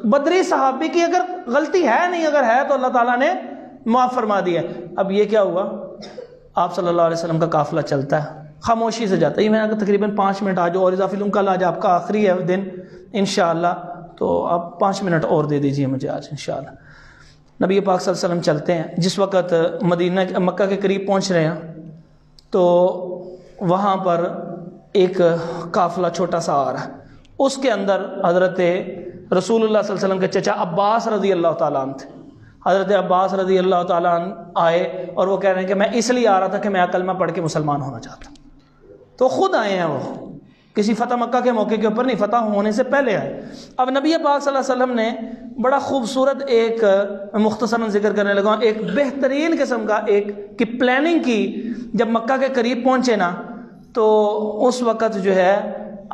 بدری صحابی کی اگر غلطی ہے نہیں، اگر ہے تو اللہ تعالیٰ نے معاف فرما دیا۔ اب یہ کیا ہوا، آپ صلی اللہ علیہ وسلم کا قافلہ چلتا ہے، خاموشی سے جاتا ہے۔ یہ میں تقریباً 5 منٹ آج اور اضافی لوں، کل آج آپ کا آخری ہے دن انشاءاللہ، تو آپ 5 منٹ اور دے دیجئے مجھے آج انشاءاللہ۔ نبی پاک صلی اللہ علیہ وسلم چلتے ہیں، جس وقت مکہ کے قریب پہنچ رہے ہیں تو وہاں پر ایک قافلہ چھوٹا سا آ رہا ہے، اس کے اندر حضرت رسول اللہ صلی اللہ علیہ وسلم کے چچا عباس رضی اللہ تعالیٰ عنہ تھے۔ حضرت عباس رضی اللہ تعالیٰ عنہ آئے اور وہ کہہ رہے ہیں کہ میں اس لیے آ رہا تھا کہ میں کلمہ پڑھ کے مسلمان ہونا چاہتا ہوں۔ تو خود آئے ہیں، وہ کسی فتح مکہ کے موقع کے اوپر نہیں، فتح ہونے سے پہلے آئے۔ اب نبی پاک صلی اللہ علیہ وسلم نے بڑا خوبصورت ایک مختصراً ذکر کرنے لگا، ایک بہترین قسم کا ایک کی پلاننگ کی۔ جب مکہ کے قریب پہنچے نا تو اس وقت جو ہے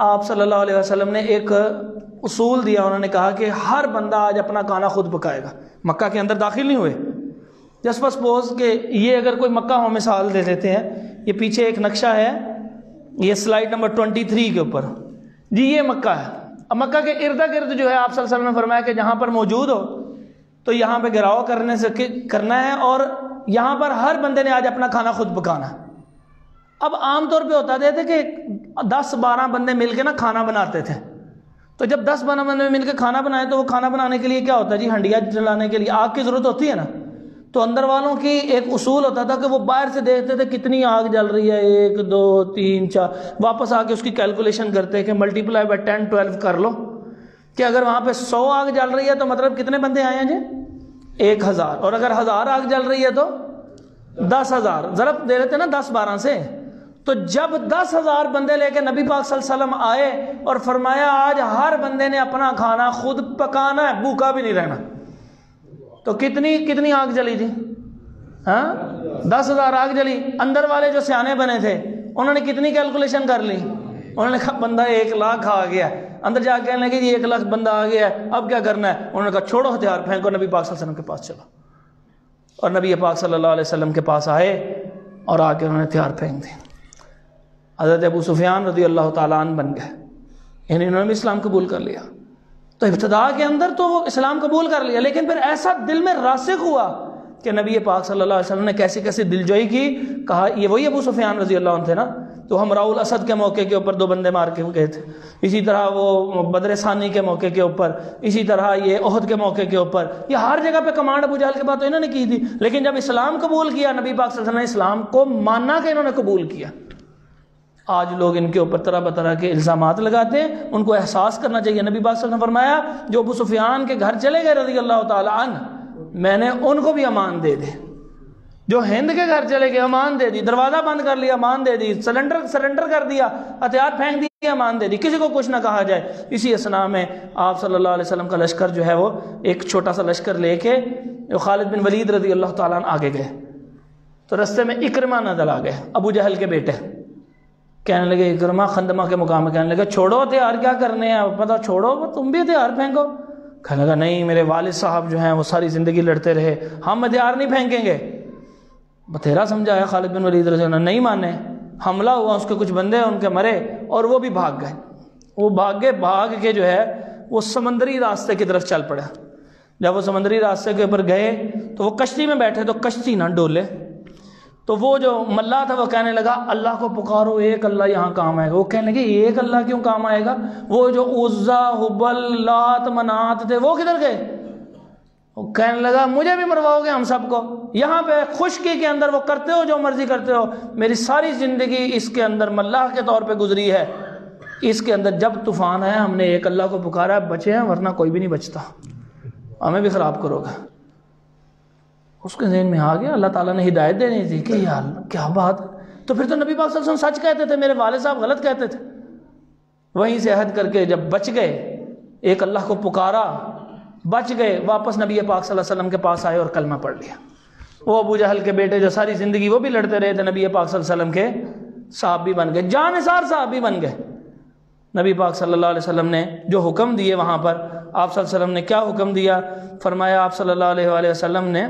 آپ صلی اللہ علیہ وسلم نے ایک اصول دیا، انہوں نے کہا کہ ہر بندہ آج اپنا کھانا خود پکائے گا۔ مکہ کے اندر داخل نہیں ہوئے، جسٹ سپوز کہ یہ اگر کوئی مکہ ہو مثال دے دیتے ہیں، یہ پیچھے ایک نقشہ ہے، یہ سلائیڈ نمبر 23 کے اوپر جی یہ مکہ ہے۔ اب مکہ کے ارد گرد جو ہے آپ صلی اللہ علیہ وسلم نے فرمایا کہ جہاں پر موجود ہو تو یہاں پہ گھیراؤ کرنا ہے، اور یہاں پر ہر بندے نے آج اپنا کھانا خود پکانا ہے۔ اب عام طور پہ ہوتا تھے کہ 10-12 بندے مل کے نا کھانا بناتے تھے، تو جب 10-12 بندے مل کے کھانا بنائے تو وہ کھانا بنانے کے لیے کیا ہوتا ہے جی، ہنڈیا جلانے کے لیے آگ کی ضرورت ہوتی ہے نا، تو اندر والوں کی ایک اصول ہوتا تھا کہ وہ باہر سے دیکھتے تھے کتنی آگ جل رہی ہے، 1 2 3 4، واپس آ کے اس کی کیلکولیشن کرتے کہ ملٹیپلائی بائی 10 12 کر لو کہ اگر وہاں پہ 100 آگ جل رہی ہے تو مطلب کتنے بندے آئے ہیں جی 1000، اور اگر 1000 آگ جل رہی ہے تو 10,000، ضرب دے رہتے نا 10-12 سے۔ تو جب 10,000 بندے لے کے نبی پاک صلی اللہ علیہ وسلم آئے اور فرمایا آج ہر بندے نے اپنا کھانا خود پکانا ہے، بھوکا بھی نہیں رہنا، تو کتنی آگ جلی تھی؟ ہاں 10,000 آگ جلی۔ اندر والے جو سیانے بنے تھے انہوں نے کتنی کیلکولیشن کر لی؟ انہوں نے کہا بندہ 1 لاکھ آ گیا، اندر جا کے کہنے لگے جی 1 لاکھ بندہ آ گیا ہے، اب کیا کرنا ہے؟ انہوں نے کہا چھوڑو ہتھیار پھینکو، نبی پاک صلی اللہ علیہ وسلم کے پاس چلو، اور نبی پاک صلی اللہ علیہ وسلم کے پاس آئے اور آ کے انہوں نے ہتھیار پھینک دی۔ حضرت ابو سفیان رضی اللہ تعالیٰ عنہ بن گئے، یعنی انہوں نے بھی اسلام قبول کر لیا۔ تو ابتدا کے اندر تو وہ اسلام قبول کر لیا، لیکن پھر ایسا دل میں راسخ ہوا کہ نبی پاک صلی اللہ علیہ وسلم نے کیسی کیسی دلجوئی کی۔ کہا یہ وہی ابو سفیان رضی اللہ عنہ تھے نا، تو ہم راؤل اسد کے موقع کے اوپر 2 بندے مار کے گئے تھے، اسی طرح وہ بدر ثانی کے موقع کے اوپر، اسی طرح یہ احد کے موقع کے اوپر، یہ ہر جگہ پہ کمانڈ ابو جہل کے بعد تو انہوں نے کی تھی، لیکن جب اسلام قبول کیا نبی پاک صلی اللہ علیہ وسلم نے اسلام کو ماننا کہ انہوں نے قبول کیا۔ آج لوگ ان کے اوپر طرح طرح کے الزامات لگاتے ہیں، ان کو احساس کرنا چاہیے۔ نبی پاک صلی اللہ علیہ وسلم نے فرمایا جو ابو سفیان کے گھر چلے گئے رضی اللہ تعالی عنہ، میں نے ان کو بھی امان دے دی، جو ہند کے گھر چلے گئے امان دے دی، دروازہ بند کر لیا امان دے دی، سرنڈر کر دیا، ہتھیار پھینک دیا امان دے دی، کسی کو کچھ نہ کہا جائے۔ اسی اسنا میں آپ صلی اللہ علیہ وسلم کا لشکر جو ہے وہ ایک چھوٹا سا لشکر لے کے خالد بن ولید رضی اللہ تعالیٰ عنہ آگے گئے، تو رستے میں اکرمہ نزل آ گئے، ابو جہل کے بیٹے، کہنے لگے اکرمہ خندمہ کے مقام میں کہنے لگے چھوڑو ہتھیار کیا کرنے ہیں، پتہ چھوڑو تم بھی ہتھیار پھینکو۔ کہنے لگا نہیں میرے والد صاحب جو ہیں وہ ساری زندگی لڑتے رہے، ہم ہتھیار نہیں پھینکیں گے۔ بتھیرا سمجھایا خالد بن ولید رضی اللہ عنہ، نہیں مانے، حملہ ہوا، اس کے کچھ بندے ان کے مرے اور وہ بھی بھاگ گئے۔ وہ بھاگ کے جو ہے وہ سمندری راستے کی طرف چل پڑا۔ جب وہ سمندری راستے کے اوپر گئے تو وہ کشتی میں بیٹھے تو کشتی نہ ڈولے، تو وہ جو ملا تھا وہ کہنے لگا اللہ کو پکارو، ایک اللہ یہاں کام آئے گا۔ وہ کہنے لگے ایک اللہ کیوں کام آئے گا؟ وہ جو عزا حبل لات منات تھے وہ کدھر گئے؟ وہ کہنے لگا مجھے بھی مرواؤ گے ہم سب کو؟ یہاں پہ خشکی کے اندر وہ کرتے ہو جو مرضی کرتے ہو، میری ساری زندگی اس کے اندر ملاح کے طور پہ گزری ہے، اس کے اندر جب طوفان ہے ہم نے ایک اللہ کو پکارا بچے ہیں، ورنہ کوئی بھی نہیں بچتا، ہمیں بھی خراب کرو گا۔ اس کے ذہن میں آ گیا اللہ تعالیٰ نے ہدایت دینی تھی کہ یار کیا بات، تو پھر تو نبی پاک صلی اللہ علیہ وسلم سچ کہتے تھے، میرے والد صاحب غلط کہتے تھے۔ وہیں سے عہد کر کے جب بچ گئے، ایک اللہ کو پکارا، بچ گئے، واپس نبی پاک صلی اللہ علیہ وسلم کے پاس آئے اور کلمہ پڑھ لیا۔ وہ ابو جہل کے بیٹے جو ساری زندگی وہ بھی لڑتے رہے تھے، نبی پاک صلی اللہ علیہ وسلم کے صحابی بن گئے، جانثار صحابی بن گئے۔ نبی پاک صلی اللہ علیہ وسلم نے جو حکم دیے وہاں پر، آپ صلی اللہ علیہ وسلم نے کیا حکم دیا؟ فرمایا آپ صلی اللہ علیہ وآلہ وسلم نے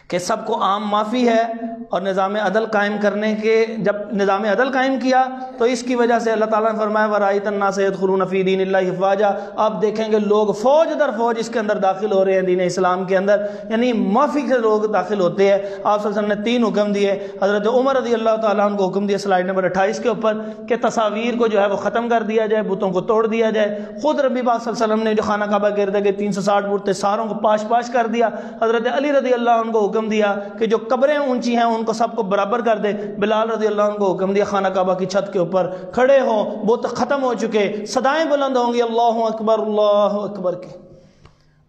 کہ سب کو عام معافی ہے، اور نظام عدل قائم کرنے کے، جب نظام عدل قائم کیا تو اس کی وجہ سے اللہ تعالیٰ نے فرمایا وَرَأَيْتَ النَّاسَ يَدْخُلُونَ فِي دِينِ اللَّهِ أَفْوَاجًا، آپ دیکھیں گے لوگ فوج در فوج اس کے اندر داخل ہو رہے ہیں دین اسلام کے اندر، یعنی معافی سے لوگ داخل ہوتے ہیں۔ آپ صلی اللہ علیہ وسلم نے 3 حکم دیے۔ حضرت عمر رضی اللہ تعالیٰ عنہ کو حکم دیا سلائیڈ نمبر 28 کے اوپر کہ تصاویر کو جو ہے وہ ختم کر دیا جائے، بتوں کو توڑ دیا جائے۔ خود نبی پاک صلی اللہ علیہ وسلم نے جو خانہ کعبہ کے ارد گرد 360 بت تھے ساروں کو پاش پاش کر دیا۔ حضرت علی رضی اللہ عنہ کو حکم دیا کہ جو قبریں اونچی ہیں ان کو سب کو برابر کر دے۔ بلال رضی اللہ عنہ کو حکم دیا خانہ کعبہ کی چھت کے اوپر کھڑے ہوں، بت ختم ہو چکے، صدائیں بلند ہوں گی اللہ اکبر کی۔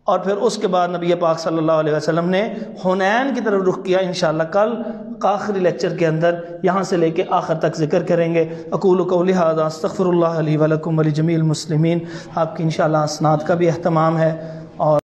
اور پھر اس کے بعد نبی پاک صلی اللہ علیہ وسلم نے حنین کی طرف رخ کیا۔ انشاءاللہ کل آخری لیکچر کے اندر یہاں سے لے کے آخر تک ذکر کریں گے۔ اقول قولی ھذا استغفر اللہ لی ولکم ولجمیع المسلمین۔ آپ کی انشاءاللہ اسناد کا بھی اہتمام ہے اور